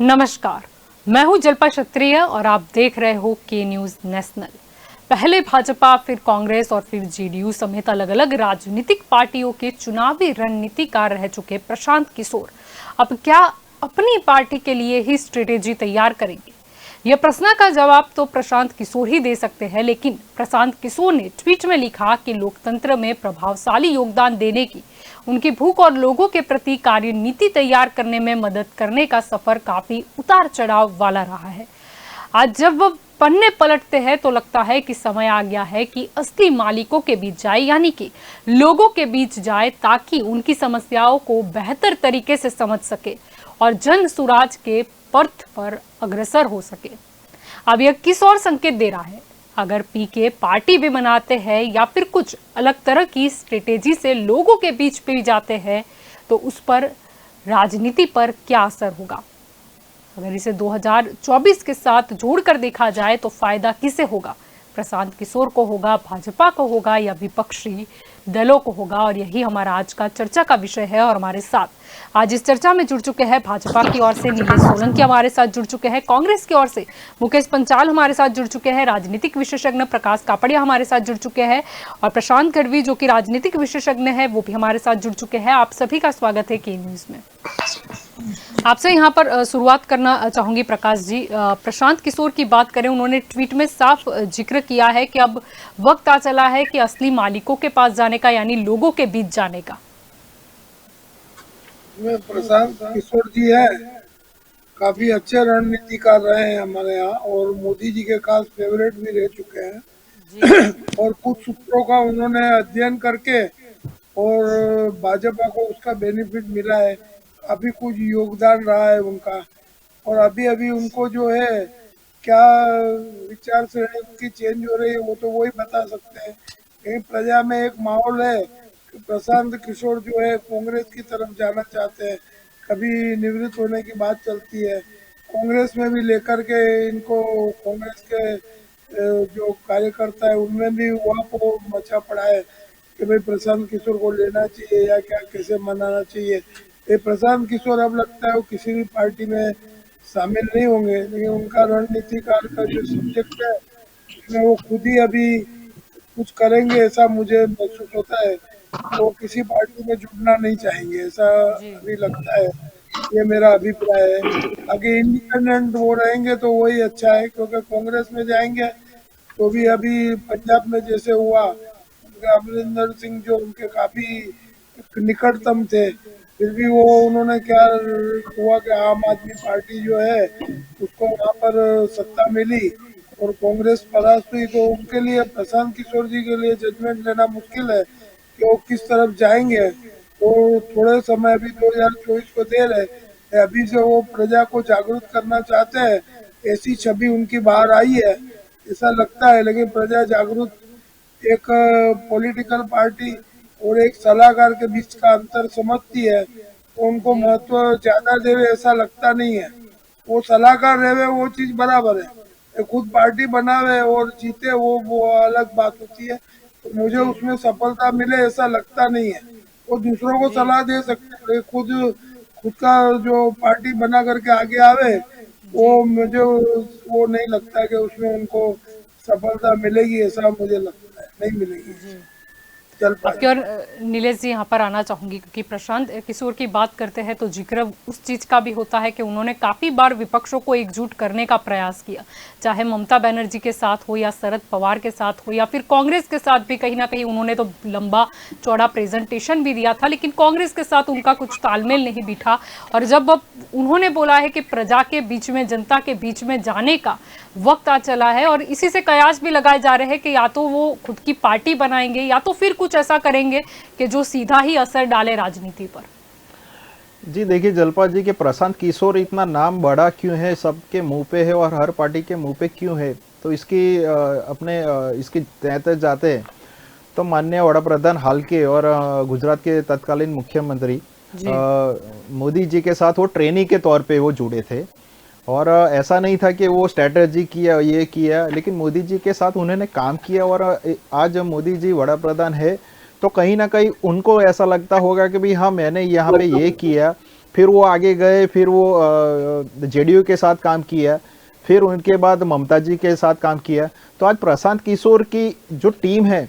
नमस्कार, मैं हूं जल्पा क्षत्रिय और आप देख रहे हो के न्यूज नेशनल। पहले भाजपा, फिर कांग्रेस और फिर जेडीयू समेत अलग अलग राजनीतिक पार्टियों के चुनावी रणनीतिकार रह चुके प्रशांत किशोर अब क्या अपनी पार्टी के लिए ही स्ट्रेटेजी तैयार करेंगे? यह प्रश्न का जवाब तो प्रशांत किशोर ही दे सकते हैं, लेकिन प्रशांत किशोर ने ट्वीट में लिखा कि लोकतंत्र में प्रभावशाली योगदान देने की उनकी भूख और लोगों के प्रति कार्यनीति तैयार करने में मदद करने का सफर काफी उतार चढ़ाव वाला रहा है। आज जब वह पन्ने पलटते हैं तो लगता है कि समय आ गया है कि असली मालिकों के बीच जाए, यानी कि लोगों के बीच जाए, ताकि उनकी समस्याओं को बेहतर तरीके से समझ सके और जन सुराज के पथ पर अग्रसर हो सके। अब यह किस और संकेत दे रहा है? अगर पीके पार्टी भी बनाते हैं या फिर कुछ अलग तरह की स्ट्रेटेजी से लोगों के बीच भी जाते हैं तो उस पर राजनीति पर क्या असर होगा? अगर इसे 2024 के साथ जोड़कर देखा जाए तो फायदा किसे होगा? प्रशांत किशोर को होगा, भाजपा को होगा या विपक्षी दलों को होगा? और यही हमारा आज का चर्चा का विषय है। और हमारे साथ आज इस चर्चा में जुड़ चुके हैं भाजपा की ओर से नीलेश सोलंकी हमारे साथ जुड़ चुके हैं, कांग्रेस की ओर से मुकेश पंचाल हमारे साथ जुड़ चुके हैं, राजनीतिक विशेषज्ञ प्रकाश कापड़िया हमारे साथ जुड़ चुके हैं और प्रशांत गढ़वी जो कि राजनीतिक विशेषज्ञ है वो भी हमारे साथ जुड़ चुके हैं। आप सभी का स्वागत है के न्यूज में। आपसे यहाँ पर शुरुआत करना चाहूंगी प्रकाश जी। प्रशांत किशोर की बात करें, उन्होंने ट्वीट में साफ जिक्र किया है कि अब वक्त आ चला है कि असली मालिकों के पास जाने का, यानी लोगों के बीच जाने का। प्रशांत किशोर जी है, काफी अच्छे रणनीतिकार रहे हैं हमारे यहाँ और मोदी जी के खास फेवरेट भी रह चुके हैं और कुछ सूत्रों का उन्होंने अध्ययन करके और भाजपा को उसका बेनिफिट मिला है, काफी कुछ योगदान रहा है उनका। और अभी अभी उनको जो है क्या विचार श्रेणी उनकी चेंज हो रही है वो तो वही बता सकते हैं। कहीं प्रजा में एक माहौल है कि प्रशांत किशोर जो है कांग्रेस की तरफ जाना चाहते हैं, कभी निवृत्त होने की बात चलती है, कांग्रेस में भी लेकर के इनको कांग्रेस के जो कार्यकर्ता है उनमें भी वहाँ को मचा पड़ा है कि भाई प्रशांत किशोर को लेना चाहिए या क्या, कैसे मनाना चाहिए। ये प्रशांत किशोर अब लगता है वो किसी भी पार्टी में शामिल नहीं होंगे, लेकिन उनका रणनीतिकार का जो सब्जेक्ट है उसमें वो खुद ही अभी कुछ करेंगे ऐसा मुझे महसूस होता है। वो किसी पार्टी में जुड़ना नहीं चाहेंगे ऐसा अभी लगता है, ये मेरा अभिप्राय है। आगे इंडिपेंडेंट वो रहेंगे तो वही अच्छा है, क्योंकि कांग्रेस में जाएंगे तो भी अभी पंजाब में जैसे हुआ, अमरिंदर सिंह जो उनके काफी निकटतम थे, फिर भी वो उन्होंने क्या हुआ कि आम आदमी पार्टी जो है उसको वहाँ पर सत्ता मिली और कांग्रेस परास्त हुई। तो उनके लिए, प्रशांत किशोर जी के लिए जजमेंट लेना मुश्किल है कि वो किस तरफ जाएंगे। तो थोड़े समय अभी 2024 को दे रहे, अभी से वो प्रजा को जागरूक करना चाहते हैं, ऐसी छवि उनकी बाहर आई है ऐसा लगता है। लेकिन प्रजा जागरूक एक पॉलिटिकल पार्टी और एक सलाहकार के बीच का अंतर समझती है, तो उनको महत्व ज्यादा देवे ऐसा लगता नहीं है। वो सलाहकार रहे वो चीज बराबर है, खुद पार्टी बनावे और जीते वो अलग बात होती है। तो मुझे उसमें सफलता मिले ऐसा लगता नहीं है। वो दूसरों को सलाह दे सकते हैं, खुद का जो पार्टी बना करके आगे आवे, वो मुझे वो नहीं लगता कि उसमें उनको सफलता मिलेगी, ऐसा मुझे लगता है नहीं मिलेगी। आपकी और नीलेश जी यहाँ पर आना चाहूंगी, क्योंकि प्रशांत किशोर की बात करते हैं तो जिक्र उस चीज का भी होता है कि उन्होंने काफी बार विपक्षों को एकजुट करने का प्रयास किया, चाहे ममता बनर्जी के साथ हो या शरद पवार के साथ हो या फिर कांग्रेस के साथ भी। कहीं ना कहीं उन्होंने तो लंबा चौड़ा प्रेजेंटेशन भी दिया था, लेकिन कांग्रेस के साथ उनका कुछ तालमेल नहीं बिठा। और जब उन्होंने बोला है कि प्रजा के बीच में, जनता के बीच में जाने का वक्त आ चला है, और इसी से कयास भी लगाए जा रहे हैं कि या तो वो खुद की पार्टी बनाएंगे या तो फिर कुछ ऐसा करेंगे कि जो सीधा ही असर डाले राजनीति पर। जी देखिए जल्पा जी के प्रशांत किशोर इतना नाम बड़ा क्यों है, सबके मुंह पे है और हर पार्टी के मुंह पे क्यों है, तो इसकी इसकी तहत जाते हैं तो माननीय वड़ा प्रधान हाल के और गुजरात के तत्कालीन मुख्यमंत्री मोदी जी के साथ वो ट्रेनी के तौर पे वो जुड़े थे। और ऐसा नहीं था कि वो स्ट्रैटेजी किया ये किया, लेकिन मोदी जी के साथ उन्होंने काम किया। और आज मोदी जी वड़ा प्रधान है तो कहीं ना कहीं उनको ऐसा लगता होगा कि भाई हाँ मैंने यहाँ पे ये किया फिर वो आगे गए, फिर वो जेडीयू के साथ काम किया, फिर उनके बाद ममता जी के साथ काम किया। तो आज प्रशांत किशोर की जो टीम है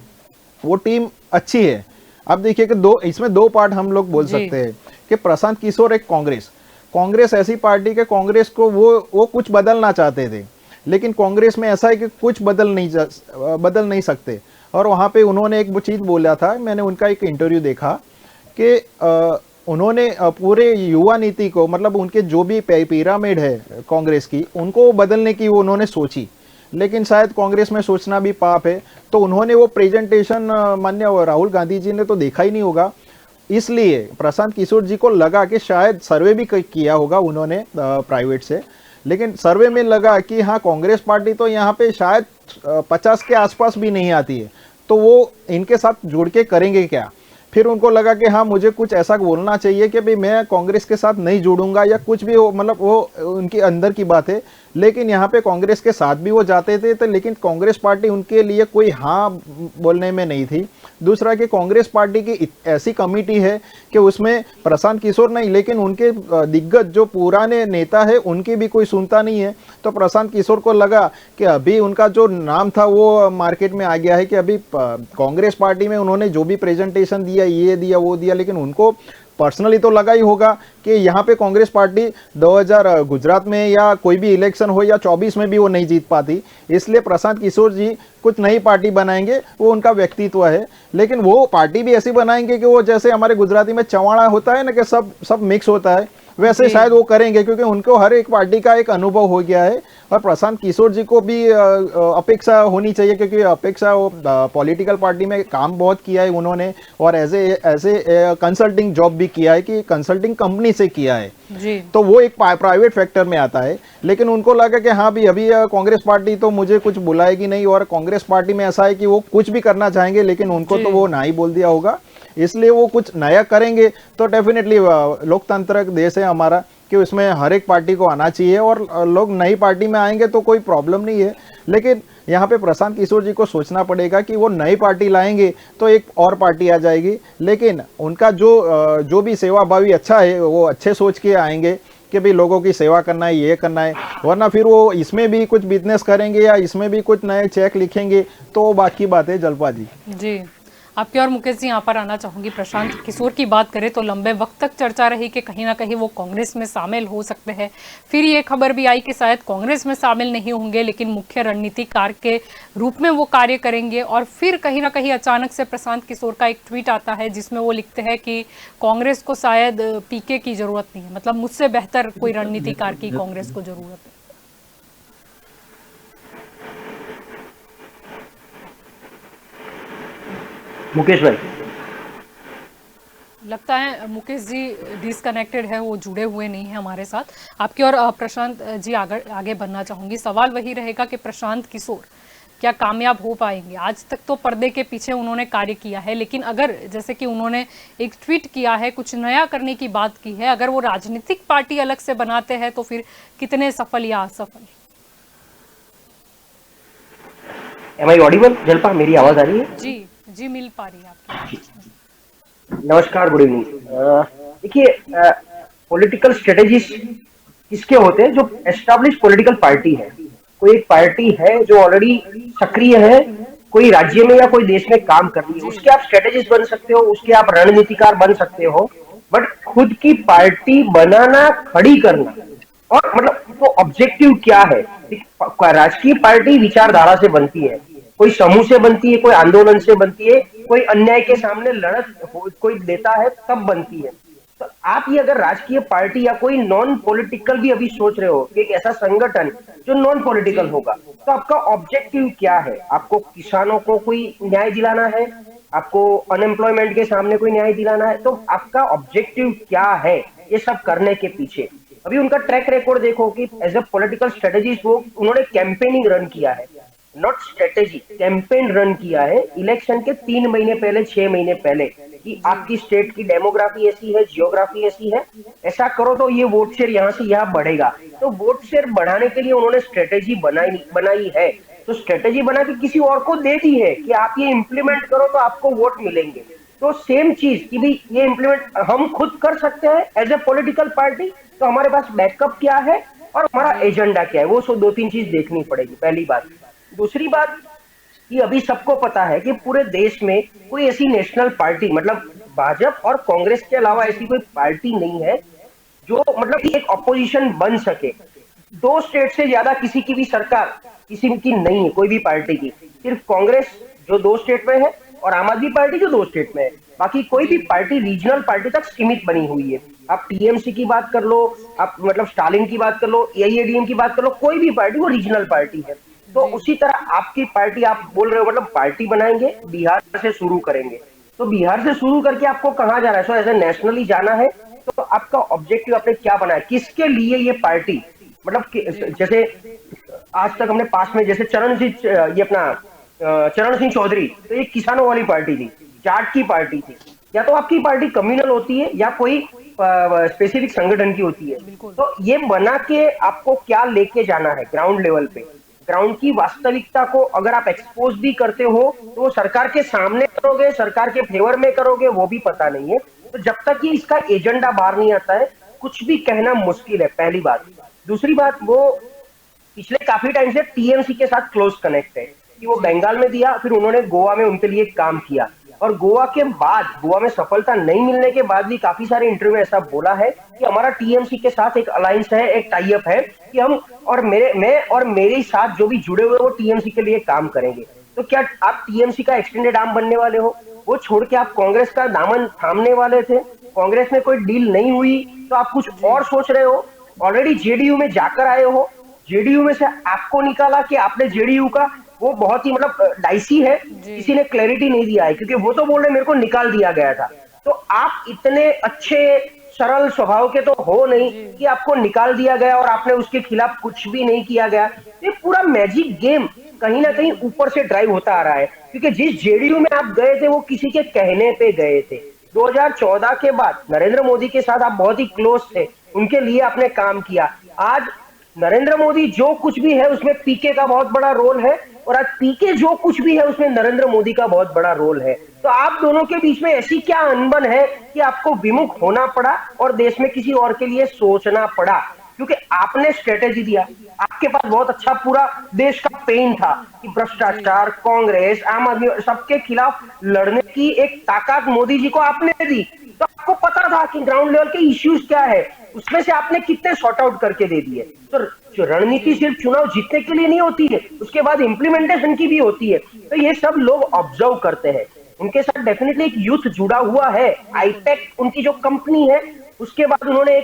वो टीम अच्छी है। अब देखिए कि इसमें दो पार्ट हम लोग बोल सकते हैं कि प्रशांत किशोर एक कांग्रेस ऐसी पार्टी के कांग्रेस को वो कुछ बदलना चाहते थे, लेकिन कांग्रेस में ऐसा है कि कुछ बदल नहीं सकते। और वहाँ पे उन्होंने एक वो चीज़ बोला था, मैंने उनका एक इंटरव्यू देखा कि उन्होंने पूरे युवा नीति को, मतलब उनके जो भी पिरामिड है कांग्रेस की, उनको बदलने की वो उन्होंने सोची, लेकिन शायद कांग्रेस में सोचना भी पाप है। तो उन्होंने वो प्रेजेंटेशन माननीय राहुल गांधी जी ने तो देखा ही नहीं होगा, इसलिए प्रशांत किशोर जी को लगा कि शायद सर्वे भी किया होगा उन्होंने प्राइवेट से, लेकिन सर्वे में लगा कि हाँ कांग्रेस पार्टी तो यहाँ पे शायद 50 के आसपास भी नहीं आती है, तो वो इनके साथ जुड़ के करेंगे क्या। फिर उनको लगा कि हाँ मुझे कुछ ऐसा बोलना चाहिए कि भाई मैं कांग्रेस के साथ नहीं जुड़ूंगा या कुछ भी हो, मतलब वो उनके अंदर की बात है। लेकिन यहाँ पे कांग्रेस के साथ भी वो जाते थे तो, लेकिन कांग्रेस पार्टी उनके लिए कोई हाँ बोलने में नहीं थी। दूसरा कि कांग्रेस पार्टी की ऐसी कमेटी है कि उसमें प्रशांत किशोर नहीं, लेकिन उनके दिग्गज जो पुराने नेता है उनकी भी कोई सुनता नहीं है। तो प्रशांत किशोर को लगा कि अभी उनका जो नाम था वो मार्केट में आ गया है कि अभी कांग्रेस पार्टी में उन्होंने जो भी प्रेजेंटेशन दिया, ये दिया वो दिया, लेकिन उनको पर्सनली तो लगा ही होगा कि यहाँ पे कांग्रेस पार्टी 2000 गुजरात में या कोई भी इलेक्शन हो या 24 में भी वो नहीं जीत पाती। इसलिए प्रशांत किशोर जी कुछ नई पार्टी बनाएंगे, वो उनका व्यक्तित्व है, लेकिन वो पार्टी भी ऐसी बनाएंगे कि वो जैसे हमारे गुजराती में चवाड़ा होता है ना कि सब मिक्स होता है, वैसे शायद वो करेंगे, क्योंकि उनको हर एक पार्टी का एक अनुभव हो गया है। और प्रशांत किशोर जी को भी अपेक्षा होनी चाहिए, क्योंकि अपेक्षा पॉलिटिकल पार्टी में काम बहुत किया है उन्होंने, और ऐसे कंसल्टिंग जॉब भी किया है कि कंसल्टिंग कंपनी से किया है जी। तो वो एक प्राइवेट फैक्टर में आता है। लेकिन उनको लगा कि हाँ भी अभी कांग्रेस पार्टी तो मुझे कुछ बुलाएगी नहीं, और कांग्रेस पार्टी में ऐसा है कि वो कुछ भी करना चाहेंगे, लेकिन उनको तो वो ना ही बोल दिया होगा, इसलिए वो कुछ नया करेंगे। तो डेफिनेटली लोकतांत्रिक देश है हमारा कि उसमें हर एक पार्टी को आना चाहिए, और लोग नई पार्टी में आएंगे तो कोई प्रॉब्लम नहीं है। लेकिन यहाँ पे प्रशांत किशोर जी को सोचना पड़ेगा कि वो नई पार्टी लाएंगे तो एक और पार्टी आ जाएगी, लेकिन उनका जो भी सेवाभावी अच्छा है वो अच्छे सोच के आएंगे कि भाई लोगों की सेवा करना है, ये करना है, वरना फिर वो इसमें भी कुछ बिजनेस करेंगे या इसमें भी कुछ नए चेक लिखेंगे तो वो बाकी बात है। जलपा जी जी, आपके और मुकेश जी यहाँ पर आना चाहूंगी। प्रशांत किशोर की बात करें तो लंबे वक्त तक चर्चा रही कि कहीं ना कहीं वो कांग्रेस में शामिल हो सकते हैं। फिर ये खबर भी आई कि शायद कांग्रेस में शामिल नहीं होंगे, लेकिन मुख्य रणनीतिकार के रूप में वो कार्य करेंगे। और फिर कहीं ना कहीं अचानक से प्रशांत किशोर का एक ट्वीट आता है जिसमें वो लिखते हैं कि कांग्रेस को शायद पीके की जरूरत नहीं है, मतलब मुझसे बेहतर कोई रणनीतिकार की कांग्रेस को जरूरत है। मुकेश भाई, लगता है मुकेश जी डिसकनेक्टेड है, वो जुड़े हुए नहीं है हमारे साथ। आपकी और प्रशांत जी आगे बढ़ना चाहूंगी। सवाल वही रहेगा कि प्रशांत किशोर क्या कामयाब हो पाएंगे? आज तक तो पर्दे के पीछे उन्होंने कार्य किया है, लेकिन अगर जैसे कि उन्होंने एक ट्वीट किया है, कुछ नया करने की बात की है, अगर वो राजनीतिक पार्टी अलग से बनाते हैं तो फिर कितने सफल या असफल? M I audible? जलपा, मेरी आवाज आ रही है? जी जी, मिल पा रही है आपकी। नमस्कार, गुड इवनिंग। देखिए, पॉलिटिकल स्ट्रेटेजीज किसके होते हैं? जो एस्टैब्लिश पॉलिटिकल पार्टी है, कोई एक पार्टी है जो ऑलरेडी सक्रिय है, कोई राज्य में या कोई देश में काम कर रही है, उसके आप स्ट्रेटेजिस्ट बन सकते हो, उसके आप रणनीतिकार बन सकते हो, बट खुद की पार्टी बनाना, खड़ी करना, और मतलब तो ऑब्जेक्टिव क्या है? राजकीय पार्टी विचारधारा से बनती है, कोई समूह से बनती है, कोई आंदोलन से बनती है, कोई अन्याय के सामने लड़त कोई देता है तब बनती है। तो आप ये अगर राजकीय पार्टी या कोई नॉन पॉलिटिकल भी अभी सोच रहे हो कि एक ऐसा संगठन जो नॉन पॉलिटिकल होगा, तो आपका ऑब्जेक्टिव क्या है? आपको किसानों को कोई न्याय दिलाना है, आपको अनएम्प्लॉयमेंट के सामने कोई न्याय दिलाना है, तो आपका ऑब्जेक्टिव क्या है ये सब करने के पीछे? अभी उनका ट्रैक रिकॉर्ड देखो कि एज अ पॉलिटिकल स्ट्रेटेजिस्ट वो उन्होंने कैंपेनिंग रन किया है, नॉट स्ट्रेटेजी, कैंपेन रन किया है इलेक्शन के 3 महीने पहले, 6 महीने पहले, कि आपकी स्टेट की डेमोग्राफी ऐसी है, जियोग्राफी ऐसी है, ऐसा करो तो ये वोट शेयर यहाँ से यहाँ बढ़ेगा। तो वोट शेयर बढ़ाने के लिए उन्होंने स्ट्रेटेजी बनाई है, तो स्ट्रेटेजी बना के किसी और को दे दी है कि आप ये इंप्लीमेंट करो तो आपको वोट मिलेंगे। तो सेम चीज कि भी ये इम्प्लीमेंट हम खुद कर सकते हैं एज ए पॉलिटिकल पार्टी, तो हमारे पास बैकअप क्या है और हमारा एजेंडा क्या है, वो दो तीन चीज देखनी पड़ेगी, पहली बात। दूसरी बात कि अभी सबको पता है कि पूरे देश में कोई ऐसी नेशनल पार्टी, मतलब भाजपा और कांग्रेस के अलावा ऐसी कोई पार्टी नहीं है जो मतलब कि एक ऑपोजिशन बन सके। 2 स्टेट से ज्यादा किसी की भी सरकार किसी की नहीं है, कोई भी पार्टी की। सिर्फ कांग्रेस जो 2 स्टेट में है और आम आदमी पार्टी जो 2 स्टेट में है। बाकी कोई भी पार्टी रीजनल पार्टी तक सीमित बनी हुई है। आप टीएमसी की बात कर लो, आप मतलब स्टालिन की बात कर लो, एआईएडीएम की बात कर लो, कोई भी पार्टी वो रीजनल पार्टी है। तो उसी तरह आपकी पार्टी, आप बोल रहे हो मतलब पार्टी बनाएंगे, बिहार से शुरू करेंगे, तो बिहार से शुरू करके आपको कहाँ जाना है? सो एज ए नेशनली जाना है, तो आपका ऑब्जेक्टिव आपने क्या बनाया, किसके लिए ये पार्टी, मतलब जैसे आज तक हमने पास में जैसे चरण सिंह चौधरी, तो ये किसानों वाली पार्टी थी, जाट की पार्टी थी। या तो आपकी पार्टी कम्युनल होती है या कोई स्पेसिफिक संगठन की होती है। तो ये बना के आपको क्या लेके जाना है ग्राउंड लेवल पे, ग्राउंड की वास्तविकता को अगर आप एक्सपोज भी करते हो तो वो सरकार के सामने करोगे, सरकार के फेवर में करोगे, वो भी पता नहीं है। तो जब तक ये इसका एजेंडा बाहर नहीं आता है, कुछ भी कहना मुश्किल है, पहली बात। दूसरी बात, वो पिछले काफी टाइम से टीएमसी के साथ क्लोज कनेक्ट है कि वो बंगाल में दिया, फिर उन्होंने गोवा में उनके लिए काम किया, और गोवा के बाद, गोवा में सफलता नहीं मिलने के बाद भी काफी सारे इंटरव्यू में ऐसा बोला है कि हमारा टीएमसी के साथ एक अलायंस है, एक टाई अप है कि हम और मैं और मेरे साथ जो भी जुड़े हुए वो टीएमसी के लिए काम करेंगे। तो क्या आप टीएमसी का एक्सटेंडेड आर्म बनने वाले हो? वो छोड़ के आप कांग्रेस का दामन थामने वाले थे? कांग्रेस में कोई डील नहीं हुई तो आप कुछ और सोच रहे हो? ऑलरेडी जेडीयू में जाकर आए हो, जेडीयू में से आपको निकाला कि आपने जेडीयू का, वो बहुत ही मतलब डाइसी है, किसी ने क्लैरिटी नहीं दिया है, क्योंकि वो तो बोल रहे मेरे को निकाल दिया गया था। तो आप इतने अच्छे सरल स्वभाव के तो हो नहीं कि आपको निकाल दिया गया और आपने उसके खिलाफ कुछ भी नहीं किया गया। ये पूरा मैजिक गेम कहीं ना कहीं ऊपर से ड्राइव होता आ रहा है, क्योंकि जिस जेडीयू में आप गए थे वो किसी के कहने पे गए थे। 2014 के बाद नरेंद्र मोदी के साथ आप बहुत ही क्लोज थे, उनके लिए आपने काम किया। आज नरेंद्र मोदी जो कुछ भी है उसमें पीके का बहुत बड़ा रोल है, और आज पीके जो कुछ भी है उसमें नरेंद्र मोदी का बहुत बड़ा रोल है। तो आप दोनों के बीच में ऐसी क्या अनबन है कि आपको विमुख होना पड़ा और देश में किसी और के लिए सोचना पड़ा? क्योंकि आपने स्ट्रेटेजी दिया, आपके पास बहुत अच्छा पूरा देश का पेन था कि भ्रष्टाचार, कांग्रेस, आम आदमी, सबके खिलाफ लड़ने की एक ताकत मोदी जी को आपने दी। तो आपको पता था कि ग्राउंड लेवल के इश्यूज क्या है, उसमें से आपने कितने सॉर्ट आउट करके दे दिए। तो रणनीति सिर्फ चुनाव जीतने के लिए नहीं होती है, उसके बाद इंप्लीमेंटेशन की भी होती है। तो ये सब लोग ऑब्जर्व करते हैं, उनके साथ डेफिनेटली एक यूथ जुड़ा हुआ है। आईपैक उनकी जो कंपनी है, उसके बाद उन्होंने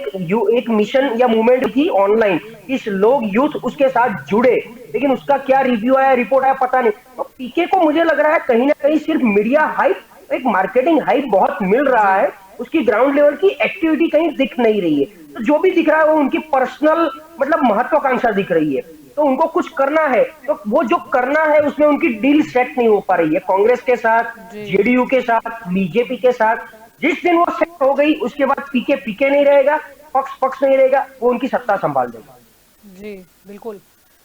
एक मिशन या मूवमेंट की ऑनलाइन, इस लोग यूथ उसके साथ जुड़े, लेकिन उसका क्या रिव्यू आया, रिपोर्ट आया, पता नहीं। तो पीके को मुझे लग रहा है कहीं ना कहीं सिर्फ मीडिया हाइप, एक मार्केटिंग हाइप बहुत मिल रहा है, उसकी ग्राउंड लेवल की एक्टिविटी कहीं दिख नहीं रही है। तो जो भी दिख रहा है वो उनकी पर्सनल मतलब महत्वाकांक्षा दिख रही है। तो उनको कुछ करना है, तो वो जो करना है उसमें उनकी डील सेट नहीं हो पा रही है कांग्रेस के साथ, जेडीयू के साथ, बीजेपी के साथ। जिस दिन वो सेट हो गई उसके बाद पीके पीके नहीं रहेगा, पक्ष नहीं रहेगा, वो उनकी सत्ता संभाल देगा। जी बिल्कुल।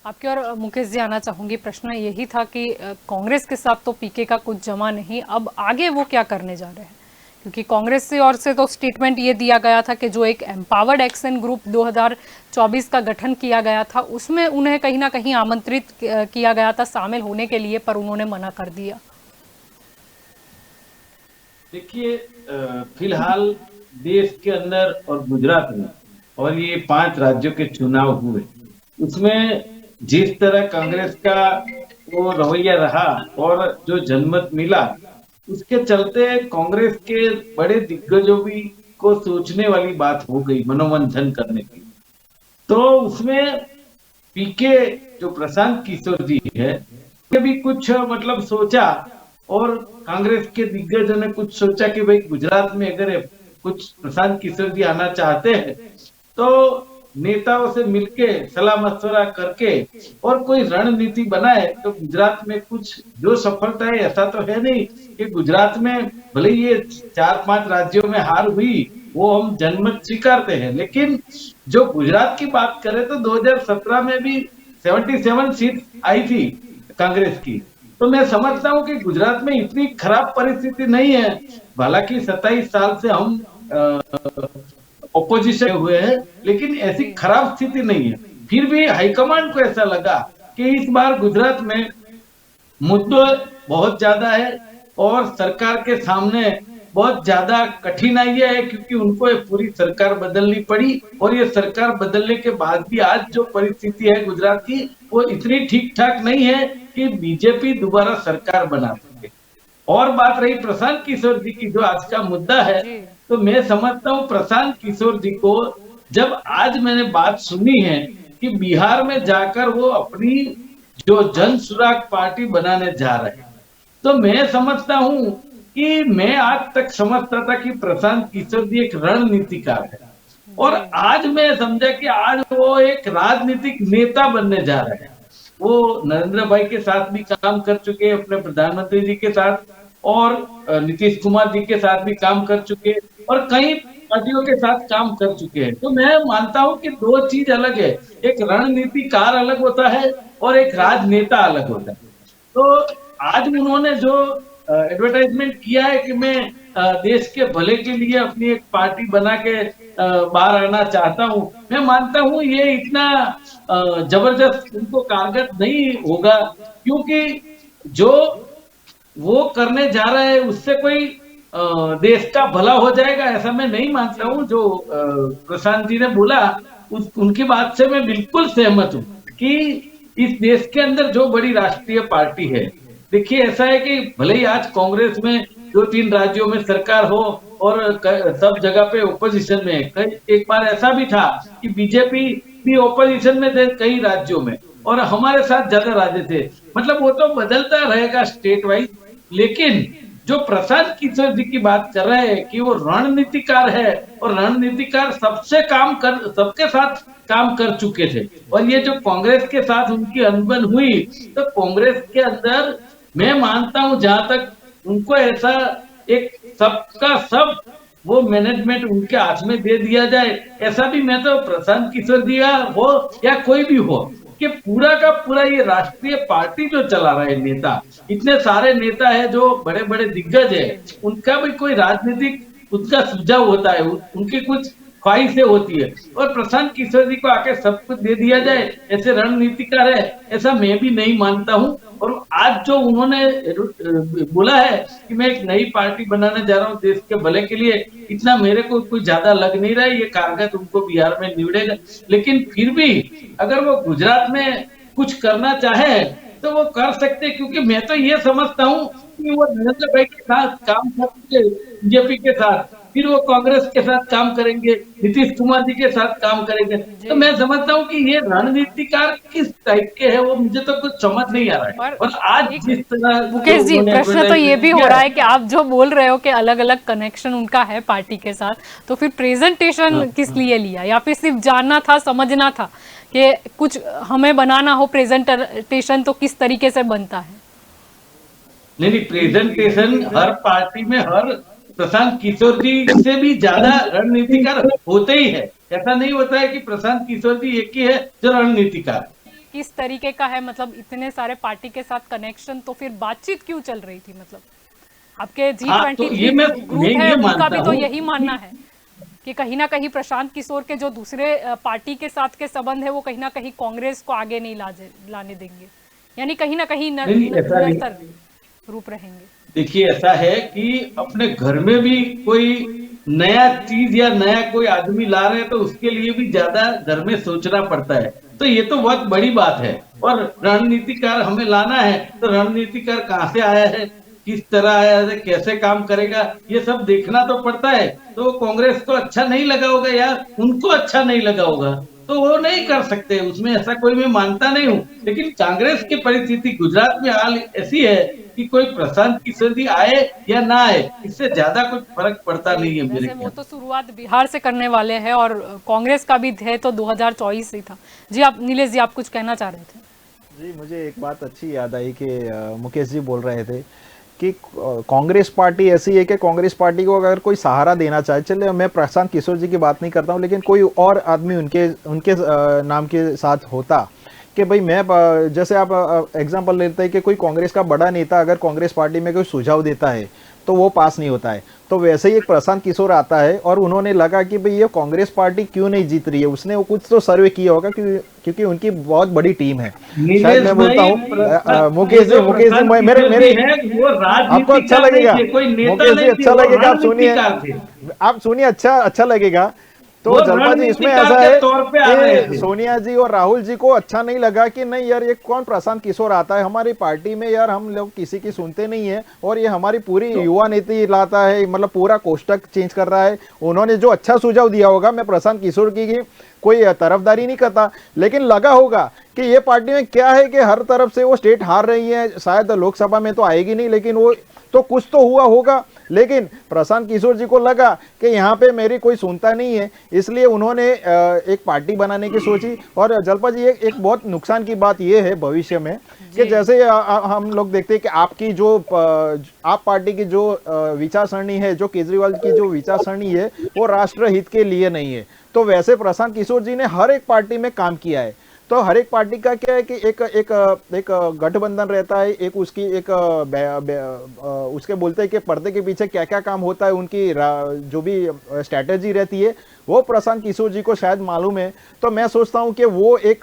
आपके और मुकेश जी आना चाहूंगी। प्रश्न यही था कि कांग्रेस के साथ तो पीके का कुछ जमा नहीं, अब आगे वो क्या करने जा रहे हैं? क्योंकि कांग्रेस से ओर से तो स्टेटमेंट ये दिया गया था कि जो एक एम्पावर्ड एक्शन ग्रुप 2024 का गठन किया गया था उसमें उन्हें कहीं ना कहीं आमंत्रित किया गया था शामिल होने के लिए, पर उन्होंने मना कर दिया। देखिए, फिलहाल देश के अंदर और गुजरात में और ये 5 राज्यों के चुनाव हुए, उसमें जिस तरह कांग्रेस का वो रवैया रहा और जो जनमत मिला, उसके चलते कांग्रेस के बड़े दिग्गजों भी को सोचने वाली बात हो गई, मनोमंथन करने की। तो उसमें पीके जो प्रशांत किशोर जी है, उन्हें भी कुछ मतलब सोचा, और कांग्रेस के दिग्गजों ने कुछ सोचा कि भाई गुजरात में अगर कुछ प्रशांत किशोर जी आना चाहते हैं तो नेताओं से मिलके सलाह मशवरा करके और कोई रणनीति बनाए तो गुजरात में कुछ जो सफलता है। ऐसा तो है नहीं कि गुजरात में भले ये 4-5 राज्यों में हार हुई, वो हम जनमत स्वीकारते हैं, लेकिन जो गुजरात की बात करें तो 2017 में भी 77 सीट आई थी कांग्रेस की। तो मैं समझता हूँ कि गुजरात में इतनी खराब परिस्थिति नहीं है। हालांकि 27 साल से हम ओपोजिशन हुए हैं, लेकिन ऐसी खराब स्थिति नहीं है। फिर भी हाईकमांड को ऐसा लगा कि इस बार गुजरात में मुद्दे बहुत ज्यादा है और सरकार के सामने बहुत ज्यादा कठिनाइयां है, क्योंकि उनको ये पूरी सरकार बदलनी पड़ी और ये सरकार बदलने के बाद भी आज जो परिस्थिति है गुजरात की, वो इतनी ठीक ठाक नहीं है कि बीजेपी दोबारा सरकार बना सके। और बात रही प्रशांत किशोर जी की, जो आज का मुद्दा है, तो मैं समझता हूँ प्रशांत किशोर जी को जब आज मैंने बात सुनी है कि बिहार में जाकर वो अपनी जो जन सुराग पार्टी बनाने जा रहे हैं, तो मैं समझता हूँ कि मैं आज तक समझता था कि प्रशांत किशोर जी एक रणनीतिकार है, और आज मैं समझा कि आज वो एक राजनीतिक नेता बनने जा रहे हैं। वो नरेंद्र भाई के साथ भी काम कर चुके हैं, अपने प्रधानमंत्री जी के साथ, और नीतीश कुमार जी के साथ भी काम कर चुके हैं, और कई पार्टियों के साथ काम कर चुके हैं। तो मैं मानता हूं कि दो चीज अलग है, एक रणनीतिकार अलग होता है और एक राजनेता अलग होता है। तो आज उन्होंने जो एडवर्टाइजमेंट किया है कि मैं देश के भले के लिए अपनी एक पार्टी बना के बाहर आना चाहता हूं, मैं मानता हूं ये इतना जबरदस्त उनको कारगर नहीं होगा, क्योंकि जो वो करने जा रहे हैं उससे कोई देश का भला हो जाएगा ऐसा मैं नहीं मानता हूं। जो प्रशांत जी ने बोला उनकी बात से मैं बिल्कुल सहमत हूं कि इस देश के अंदर जो बड़ी राष्ट्रीय पार्टी है, देखिए ऐसा है कि भले ही आज कांग्रेस में 2-3 राज्यों में सरकार हो और सब जगह पे ओपोजिशन में है, एक बार ऐसा भी था कि बीजेपी भी ओपोजिशन में थे कई राज्यों में और हमारे साथ ज्यादा राज्य थे, मतलब वो तो बदलता रहेगा स्टेट वाइज। लेकिन जो प्रशांत किशोर जी की बात कर रहे हैं कि वो रणनीतिकार है और रणनीतिकार सबके साथ काम कर चुके थे, और ये जो कांग्रेस के साथ उनकी अनबन हुई, तो कांग्रेस के अंदर मैं मानता हूं जहां तक उनको ऐसा एक सबका सब वो मैनेजमेंट उनके हाथ में दे दिया जाए, ऐसा भी मैं तो प्रशांत किशोर जी हो या कोई भी हो कि पूरा का पूरा ये राष्ट्रीय पार्टी जो चला रहा है नेता, इतने सारे नेता है जो बड़े बड़े दिग्गज है, उनका भी कोई राजनीतिक उनका सुझाव होता है, उनकी कुछ ख्वाहिशें होती है, और प्रशांत किशोर जी को आके सब कुछ दे दिया जाए ऐसे रणनीतिकार है ऐसा मैं भी नहीं मानता हूं। और आज जो उन्होंने बोला है कि मैं एक नई पार्टी बनाने जा रहा हूं देश के भले के लिए, इतना मेरे को कुछ ज्यादा लग नहीं रहा है, ये कारगर उनको बिहार में निवड़ेगा। लेकिन फिर भी अगर वो गुजरात में कुछ करना चाहे तो वो कर सकते, क्योंकि मैं तो ये समझता हूँ कि वो नरेंद्र भाई के साथ काम करेंगे, बीजेपी के साथ, फिर वो कांग्रेस के साथ काम करेंगे, नीतीश कुमार जी के साथ काम करेंगे, तो मैं समझता हूँ कि ये रणनीतिकार किस टाइप के है वो मुझे तो कुछ समझ नहीं आ रहा है। और आज जिस तरह मुकेश जी प्रश्न तो ये भी हो रहा है कि आप जो बोल रहे हो कि अलग अलग कनेक्शन उनका है पार्टी के साथ, तो फिर प्रेजेंटेशन किस लिए लिया, या फिर सिर्फ जानना था, समझना था कि कुछ हमें बनाना हो प्रेजेंटेशन तो किस तरीके से बनता है? नहीं, प्रेजेंटेशन हर पार्टी में हर प्रशांत किशोर जी से भी ज्यादा रणनीतिकार होते ही है, ऐसा नहीं होता है कि प्रशांत किशोर जी एक ही है जो रणनीतिकार। किस तरीके का है, मतलब इतने सारे पार्टी के साथ कनेक्शन, तो फिर बातचीत क्यों चल रही थी? मतलब आपके G20 ग्रुप है उनका भी तो यही मानना है कि कहीं ना कहीं प्रशांत किशोर के जो दूसरे पार्टी के साथ के संबंध है वो कहीं ना कहीं कांग्रेस को आगे नहीं लाने देंगे, यानी कहीं ना कहीं निरंतर रूप रहेंगे। देखिए ऐसा है कि अपने घर में भी कोई नया चीज या नया कोई आदमी ला रहे हैं तो उसके लिए भी ज्यादा घर में सोचना पड़ता है, तो ये तो बहुत बड़ी बात है। और रणनीतिकार हमें लाना है तो रणनीतिकार कहाँ से आया है, किस तरह आया है, कैसे काम करेगा, ये सब देखना तो पड़ता है। तो कांग्रेस को अच्छा नहीं लगा होगा या उनको अच्छा नहीं लगा होगा तो वो नहीं कर सकते, उसमें ऐसा कोई मैं मानता नहीं हूँ। लेकिन कांग्रेस की परिस्थिति गुजरात में हाल ऐसी है कि कोई प्रशांत किशोर जी आए या ना आए इससे ज्यादा कुछ फर्क पड़ता नहीं है मेरे ख्याल। वो तो शुरुआत बिहार से करने वाले हैं और कांग्रेस का भी ध्येय तो 2024 से था। जी आप नीलेश जी, आप कुछ कहना चाह रहे थे? जी मुझे एक बात अच्छी याद आई कि मुकेश जी बोल रहे थे कि कांग्रेस पार्टी ऐसी है कि कांग्रेस पार्टी को अगर कोई सहारा देना चाहे, चले मैं प्रशांत किशोर जी की बात नहीं करता हूं, लेकिन कोई और आदमी उनके नाम के साथ होता कि भाई मैं जैसे आप एग्जांपल लेते हैं कि कोई कांग्रेस का बड़ा नेता अगर कांग्रेस पार्टी में कोई सुझाव देता है तो वो पास नहीं होता है, तो वैसे ही एक प्रशांत किशोर आता है और उन्होंने लगा कि भाई ये कांग्रेस पार्टी क्यों नहीं जीत रही है, उसने वो कुछ तो सर्वे किया होगा क्योंकि उनकी बहुत बड़ी टीम है। शायद मैं बोलता हूँ मुकेश जी मेरे आपको अच्छा लगेगा, मुकेश जी अच्छा लगेगा, आप सुनिए अच्छा लगेगा। तो जलपा जी इसमें ऐसा है कि सोनिया जी और राहुल जी को अच्छा नहीं लगा कि नहीं यार ये कौन प्रशांत किशोर आता है हमारी पार्टी में, यार हम लोग किसी की सुनते नहीं है और ये हमारी पूरी युवा नीति लाता है, मतलब पूरा कोष्टक चेंज कर रहा है। उन्होंने जो अच्छा सुझाव दिया होगा, मैं प्रशांत किशोर की कोई तरफदारी नहीं करता, लेकिन लगा होगा कि ये पार्टी में क्या है कि हर तरफ से वो स्टेट हार रही है, शायद लोकसभा में तो आएगी नहीं, लेकिन वो तो कुछ तो हुआ होगा। लेकिन प्रशांत किशोर जी को लगा कि यहाँ पे मेरी कोई सुनता नहीं है, इसलिए उन्होंने एक पार्टी बनाने की सोची। और जलपा जी एक बहुत नुकसान की बात यह है भविष्य में कि जैसे हम लोग देखते हैं कि आपकी जो आप पार्टी की जो विचार सरणी है, जो केजरीवाल की जो विचार सरणी है वो राष्ट्र हित के लिए नहीं है, तो वैसे प्रशांत किशोर जी ने हर एक पार्टी में काम किया है। तो हर एक पार्टी का क्या है कि एक गठबंधन रहता है, एक उसकी एक उसके बोलते हैं कि पर्दे के पीछे क्या क्या काम होता है, उनकी जो भी स्ट्रैटेजी रहती है वो प्रशांत किशोर जी को शायद मालूम है। तो मैं सोचता हूं कि वो एक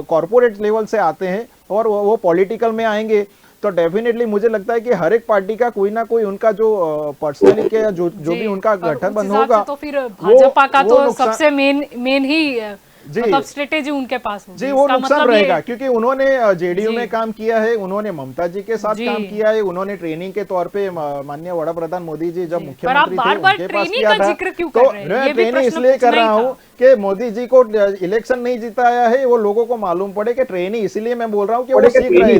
कॉर्पोरेट लेवल से आते हैं और वो पॉलिटिकल में आएंगे, तो डेफिनेटली मुझे लगता है कि हर एक पार्टी का कोई ना कोई उनका जो पर्सनली के जो भी उनका गठबंधन होगा, तो फिर भाजपा का तो सबसे मेन ही मतलब स्ट्रेटेजी उनके पास होगी। जी वो नुकसान रहेगा क्योंकि उन्होंने जेडीयू में काम किया है, उन्होंने ममता जी के साथ काम किया है, उन्होंने ट्रेनिंग के तौर पे माननीय वड़ा प्रधान मोदी जी जब मुख्यमंत्री थे उनके पास किया था। तो मैं ट्रेनिंग इसलिए कर रहा हूँ कि मोदी जी को इलेक्शन नहीं जिताया है, वो लोगों को मालूम पड़े कि ट्रेनिंग, इसलिए मैं बोल रहा हूँ कि वो सीख रहे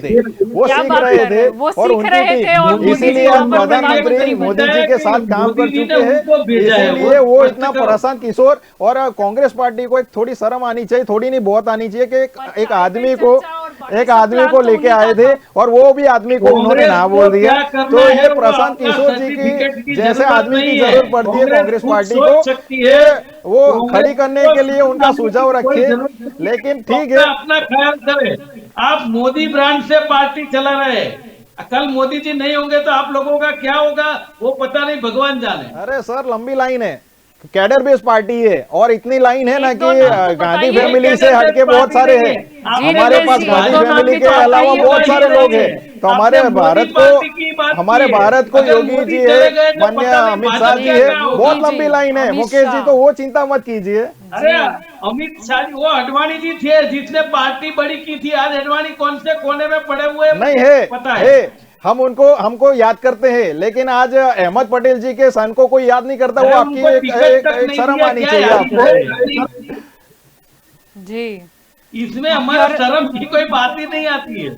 थे और उनकी टीम, इसीलिए हम प्रधानमंत्री मोदी जी के साथ काम कर चुके हैं, इसीलिए वो इतना प्रशांत किशोर और कांग्रेस पार्टी को एक थोड़ी शर्म आनी चाहिए, थोड़ी नहीं बहुत आनी चाहिए कि एक आदमी को लेके आए थे और वो भी आदमी को उन्होंने ना बोल दिया। तो ये प्रशांत किशोर जी की जैसे आदमी की जरूरत पड़ती है कांग्रेस पार्टी को, वो खड़ी करने के लिए उनका सुझाव रखे, लेकिन ठीक है अपना ख्याल करें। आप मोदी ब्रांड से पार्टी चला रहे, कल मोदी जी नहीं होंगे तो आप लोगों का क्या होगा वो पता नहीं, भगवान जाने। अरे सर लंबी लाइन है, कैडर बेस्ड पार्टी है और इतनी लाइन है ना कि गांधी फैमिली से हटके बहुत सारे हैं हमारे पास, गांधी फैमिली के अलावा बहुत सारे लोग हैं। तो हमारे भारत को योगी जी है, माननीय अमित शाह जी है, बहुत लंबी लाइन है। मुकेश जी तो वो चिंता मत कीजिए। अरे अमित शाह जी, वो अडवाणी जी थे जिसने पार्टी बड़ी की थी, आज अडवाणी कौन से कोने में पड़े हुए नहीं है, पता है हम हमको याद करते हैं, लेकिन आज अहमद पटेल जी के सन को कोई याद नहीं करता, वो आपकी एक शर्म आनी चाहिए आपको। जी इसमें हमारा शर्म की कोई बात ही नहीं आती है।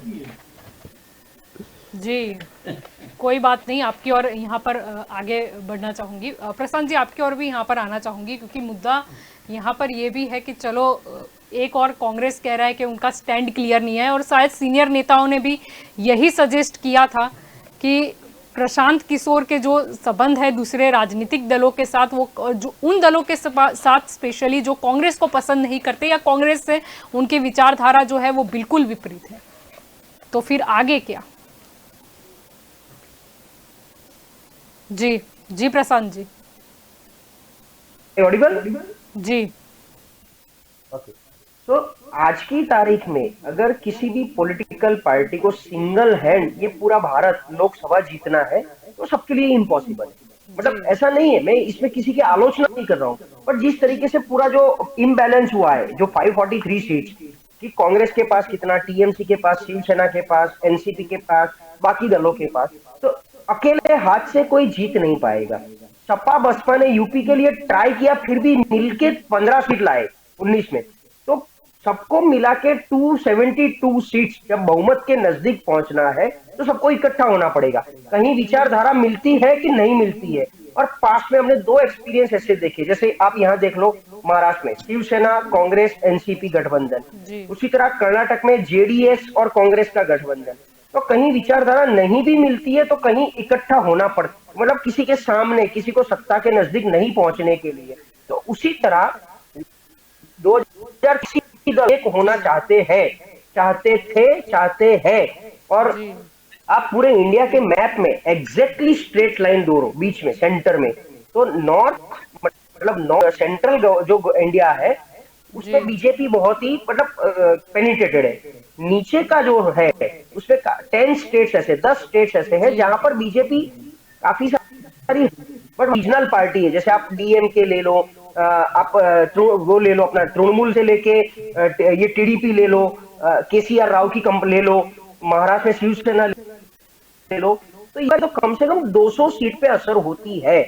जी कोई बात नहीं, आपकी और यहाँ पर आगे बढ़ना चाहूंगी। प्रशांत जी आपकी और भी यहाँ पर आना चाहूंगी, क्योंकि मुद्दा यहाँ पर ये भी है कि चलो एक और कांग्रेस कह रहा है कि उनका स्टैंड क्लियर नहीं है, और शायद सीनियर नेताओं ने भी यही सजेस्ट किया था कि प्रशांत किशोर के जो संबंध है दूसरे राजनीतिक दलों के साथ, वो जो उन दलों के साथ स्पेशली जो कांग्रेस को पसंद नहीं करते या कांग्रेस से उनकी विचारधारा जो है वो बिल्कुल विपरीत है, तो फिर आगे क्या? जी प्रशांत जी। ऑडिबल? जी ओके। तो आज की तारीख में अगर किसी भी पॉलिटिकल पार्टी को सिंगल हैंड ये पूरा भारत लोकसभा जीतना है तो सबके लिए इम्पॉसिबल है। मतलब ऐसा नहीं है, मैं इसमें किसी की आलोचना नहीं कर रहा हूँ, पर जिस तरीके से पूरा जो इम्बैलेंस हुआ है, जो 543 सीट्स कि कांग्रेस के पास कितना, टीएमसी के पास, शिवसेना के पास, एनसीपी के पास, बाकी दलों के पास, तो अकेले हाथ से कोई जीत नहीं पाएगा। सपा बसपा ने यूपी के लिए ट्राई किया, फिर भी मिलके 15 सीट लाए 19 में, तो सबको मिला के 272 सीट्स जब बहुमत के नजदीक पहुंचना है तो सबको इकट्ठा होना पड़ेगा। कहीं विचारधारा मिलती है कि नहीं मिलती है, और पास्ट में हमने 2 एक्सपीरियंस ऐसे देखे, जैसे आप यहाँ देख लो महाराष्ट्र में शिवसेना कांग्रेस एनसीपी गठबंधन, उसी तरह कर्नाटक में जेडीएस और कांग्रेस का गठबंधन। तो कहीं विचारधारा नहीं भी मिलती है तो कहीं इकट्ठा होना पड़ता, मतलब किसी के सामने, किसी को सत्ता के नजदीक नहीं पहुंचने के लिए। तो उसी तरह 2000 एक होना चाहते हैं चाहते हैं। और जी आप पूरे इंडिया के मैप में एग्जैक्टली स्ट्रेट लाइन दो बीच में सेंटर में, तो नॉर्थ मतलब नॉर्थ सेंट्रल जो इंडिया है जी उसमें बीजेपी बहुत ही मतलब पेनिट्रेटेड है। नीचे का जो है उसमें 10 स्टेट्स ऐसे 10 स्टेट्स ऐसे हैं जी जहां पर बीजेपी काफी सारी बट रीजनल पार्टी है। जैसे आप डीएमके ले लो, आप वो ले लो अपना तृणमूल से लेके ये टीडीपी ले लो, केसीआर राव की कंप ले लो, महाराष्ट्र में शिवसेना ले लो। तो ये तो कम से कम 200 सीट पे असर होती है।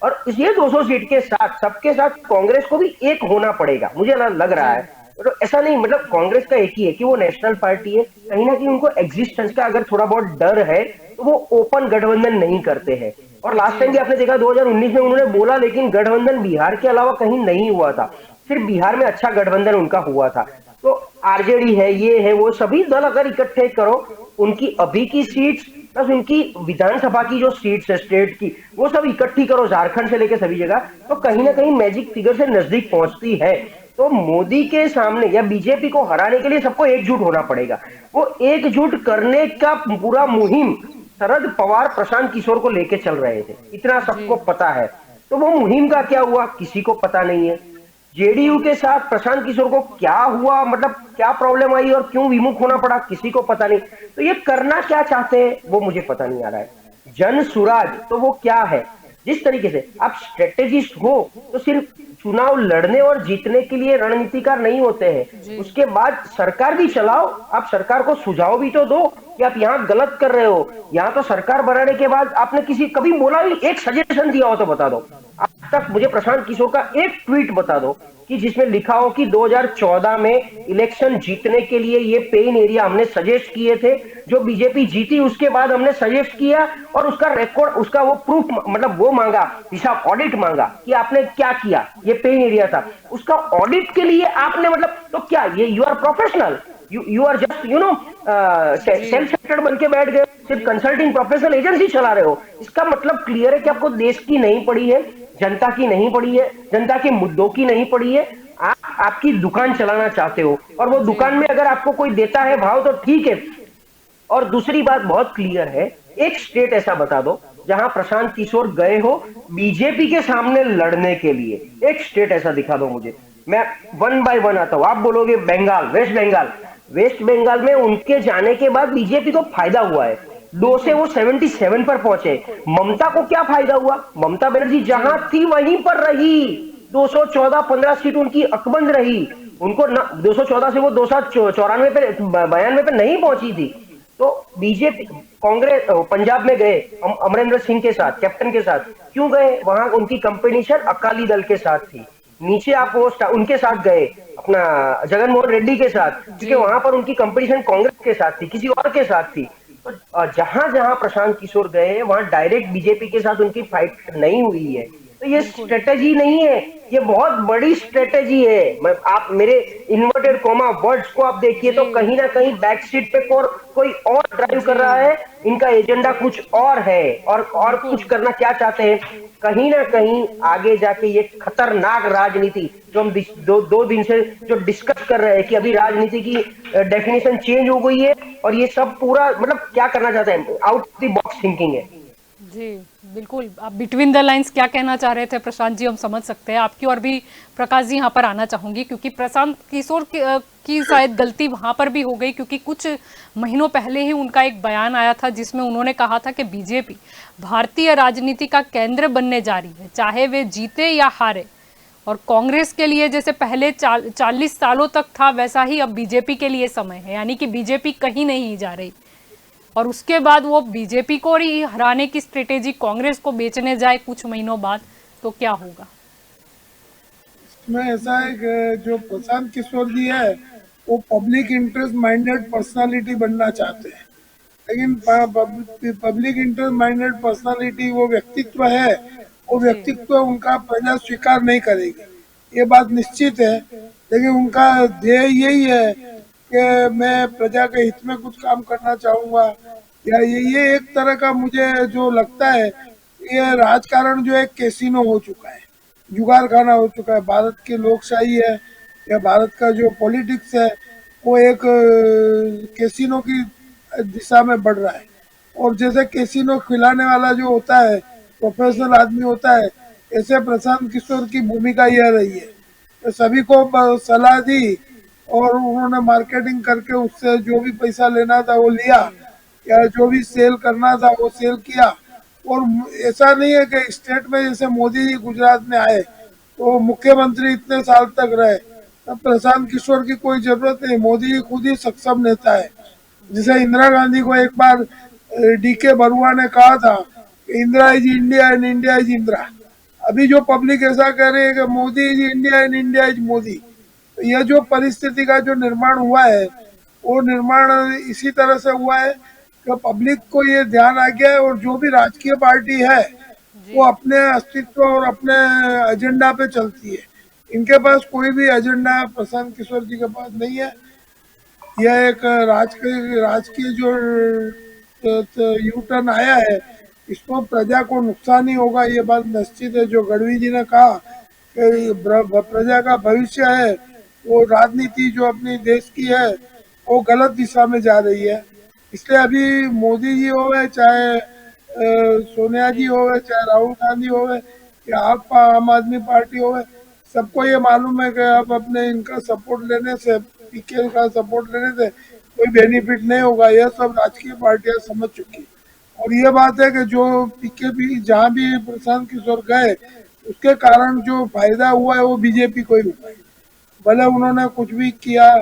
और ये 200 सीट के साथ सबके साथ कांग्रेस को भी एक होना पड़ेगा, मुझे लग रहा जी है। तो ऐसा नहीं मतलब कांग्रेस का एक ही है कि वो नेशनल पार्टी है, कहीं ना कहीं उनको एग्जिस्टेंस का अगर थोड़ा बहुत डर है तो वो ओपन गठबंधन नहीं करते हैं। और लास्ट टाइम भी जी आपने देखा 2019 में उन्होंने बोला, लेकिन गठबंधन बिहार के अलावा कहीं नहीं हुआ था, सिर्फ बिहार में अच्छा गठबंधन उनका हुआ था। तो आरजेडी है, ये है, वो सभी दल अगर इकट्ठे करो, उनकी अभी की सीट्स प्लस उनकी विधानसभा की जो सीट्स है स्टेट की, वो सब इकट्ठी करो झारखंड से लेकर सभी जगह, तो कहीं ना कहीं मैजिक फिगर से नजदीक पहुंचती है। तो मोदी के सामने या बीजेपी को हराने के लिए सबको एकजुट होना पड़ेगा। वो एकजुट करने का पूरा मुहिम शरद पवार प्रशांत किशोर को लेके चल रहे थे, इतना जी सबको पता है। तो वो मुहिम का क्या हुआ किसी को पता नहीं है। जेडीयू के साथ प्रशांत किशोर को क्या हुआ, मतलब क्या प्रॉब्लम आई और क्यों विमुख होना पड़ा, किसी को पता नहीं। तो ये करना क्या चाहते हैं वो मुझे पता नहीं आ रहा है। जन सुराज तो वो क्या है, जिस तरीके से आप स्ट्रेटेजिस्ट हो तो सिर्फ चुनाव लड़ने और जीतने के लिए रणनीतिकार नहीं होते हैं, जी उसके बाद सरकार भी चलाओ। आप सरकार को सुझाव भी तो दो कि आप यहाँ गलत कर रहे हो। यहाँ तो सरकार बनाने के बाद आपने किसी कभी बोला भी, एक सजेशन दिया हो तो बता दो। आज तक मुझे प्रशांत किशोर का एक ट्वीट बता दो कि जिसमें लिखा हो कि 2014 में इलेक्शन जीतने के लिए ये पेन एरिया हमने सजेस्ट किए थे, जो बीजेपी जीती उसके बाद हमने सजेस्ट किया और उसका रिकॉर्ड, उसका वो प्रूफ मतलब वो मांगा, हिसाब ऑडिट मांगा कि आपने क्या किया, ये पेन एरिया था, उसका ऑडिट के लिए आपने मतलब, तो क्या ये you are professional, you are just self sector बन के बैठ गए, सिर्फ कंसल्टिंग प्रोफेशनल एजेंसी चला रहे हो। इसका मतलब क्लियर है कि आपको देश की नहीं पड़ी है, जनता की नहीं पड़ी है, जनता के मुद्दों की नहीं पड़ी है। आप आपकी दुकान चलाना चाहते हो और वो दुकान में अगर आपको कोई देता है भाव तो ठीक है। और दूसरी बात बहुत क्लियर है, एक स्टेट ऐसा बता दो जहां प्रशांत किशोर गए हो बीजेपी के सामने लड़ने के लिए, एक स्टेट ऐसा दिखा दो मुझे। मैं वन बाय वन आता हूं। आप बोलोगे बंगाल, वेस्ट बंगाल, वेस्ट बंगाल में उनके जाने के बाद बीजेपी को फायदा हुआ है, 2 से वो 77 पर पहुंचे। ममता को क्या फायदा हुआ, ममता बनर्जी जहां थी वहीं पर रही, 214-15 सीट उनकी अकबंद रही। उनको 214 से वो 294 पे 92 पे नहीं पहुंची थी। तो बीजेपी कांग्रेस पंजाब में गए अमरिंदर सिंह के साथ, कैप्टन के साथ, क्यों गए, वहां उनकी कंपटीशन अकाली दल के साथ थी। नीचे आप वो उनके साथ गए अपना जगन मोहन रेड्डी के साथ, क्योंकि वहां पर उनकी कंपटीशन कांग्रेस के साथ थी, किसी और के साथ थी। तो जहां जहां प्रशांत किशोर गए वहां डायरेक्ट बीजेपी के साथ उनकी फाइट नहीं हुई है। तो ये स्ट्रेटेजी नहीं है, ये बहुत बड़ी स्ट्रेटेजी है। मैं आप मेरे इन्वर्टेड कॉमा वर्ड्स को आप देखिए तो कहीं ना कहीं बैक सीट पे कोई और ड्राइव कर रहा है, इनका एजेंडा कुछ और है और कुछ करना क्या चाहते हैं। कहीं ना कहीं आगे जाके ये खतरनाक राजनीति जो हम दो दिन से जो डिस्कस कर रहे हैं कि अभी राजनीति की डेफिनेशन चेंज हो गई है और ये सब पूरा मतलब क्या करना चाहते हैं, आउट द बॉक्स थिंकिंग है। जी बिल्कुल, आप बिटवीन द लाइंस क्या कहना चाह रहे थे प्रशांत जी हम समझ सकते हैं आपकी। और भी प्रकाश जी यहाँ पर आना चाहूंगी क्योंकि प्रशांत किशोर की शायद गलती वहाँ पर भी हो गई, क्योंकि कुछ महीनों पहले ही उनका एक बयान आया था जिसमें उन्होंने कहा था कि बीजेपी भारतीय राजनीति का केंद्र बनने जा रही है, चाहे वे जीते या हारे। और कांग्रेस के लिए जैसे पहले 40 सालों तक था वैसा ही अब बीजेपी के लिए समय है, यानी कि बीजेपी कहीं नहीं जा रही। और उसके बाद वो बीजेपी को ही हराने की स्ट्रेटेजी कांग्रेस को बेचने जाए कुछ महीनों बाद, तो क्या होगा? इसमें ऐसा है कि जो प्रशांत किशोर जी है वो पब्लिक इंटरेस्ट माइंडेड पर्सनालिटी बनना चाहते हैं, लेकिन पब्लिक इंटरेस्ट माइंडेड पर्सनालिटी वो व्यक्तित्व है, वो व्यक्तित्व उनका प्रजा स्वीकार नहीं करेगी, ये बात निश्चित है। लेकिन उनका ध्येय यही है कि मैं प्रजा के हित में कुछ काम करना चाहूंगा, या ये एक तरह का मुझे जो लगता है, ये राजकारण जो एक कैसीनो हो चुका है, जुगार खाना हो चुका है। भारत की लोकशाही है या भारत का जो पॉलिटिक्स है वो एक कैसीनो की दिशा में बढ़ रहा है। और जैसे कैसीनो खिलाने वाला जो होता है, प्रोफेशनल आदमी होता है, ऐसे प्रशांत किशोर की भूमिका यह रही है। तो सभी को सलाह दी और उन्होंने मार्केटिंग करके उससे जो भी पैसा लेना था वो लिया, या जो भी सेल करना था वो सेल किया। और ऐसा नहीं है कि स्टेट में जैसे मोदी जी गुजरात में आए तो मुख्यमंत्री इतने साल तक रहे, तब प्रशांत किशोर की कोई जरूरत नहीं, मोदी जी खुद ही सक्षम नेता है। जैसे इंदिरा गांधी को एक बार डीके बरुआ ने कहा था कि Indira is India and India is Indira. अभी जो पब्लिक ऐसा कह रही है कि Modi is India and India is Modi. तो यह जो परिस्थिति का जो निर्माण हुआ है, वो निर्माण इसी तरह से हुआ है कि पब्लिक को ये ध्यान आ गया है, और जो भी राजकीय पार्टी है वो अपने अस्तित्व और अपने एजेंडा पे चलती है। इनके पास कोई भी एजेंडा प्रशांत किशोर जी के पास नहीं है। यह एक राजकीय जो यू टर्न आया है, इसको प्रजा को नुकसान ही होगा, ये बात निश्चित है। जो गढ़वी जी ने कहा कि प्रजा का भविष्य है, वो राजनीति जो अपनी देश की है वो गलत दिशा में जा रही है। इसलिए अभी मोदी जी होवे, चाहे सोनिया जी होवे, चाहे राहुल गांधी होवे, या आप आम आदमी पार्टी होवे, सबको ये मालूम है कि अब अपने इनका सपोर्ट लेने से, पीके का सपोर्ट लेने से कोई बेनिफिट नहीं होगा। यह सब राजकीय पार्टियां समझ चुकी। और ये बात है कि जो पीके भी जहाँ भी प्रशांत किशोर गए, उसके कारण जो फायदा हुआ है वो बीजेपी को ही हुआ है। भले उन्होंने कुछ भी किया,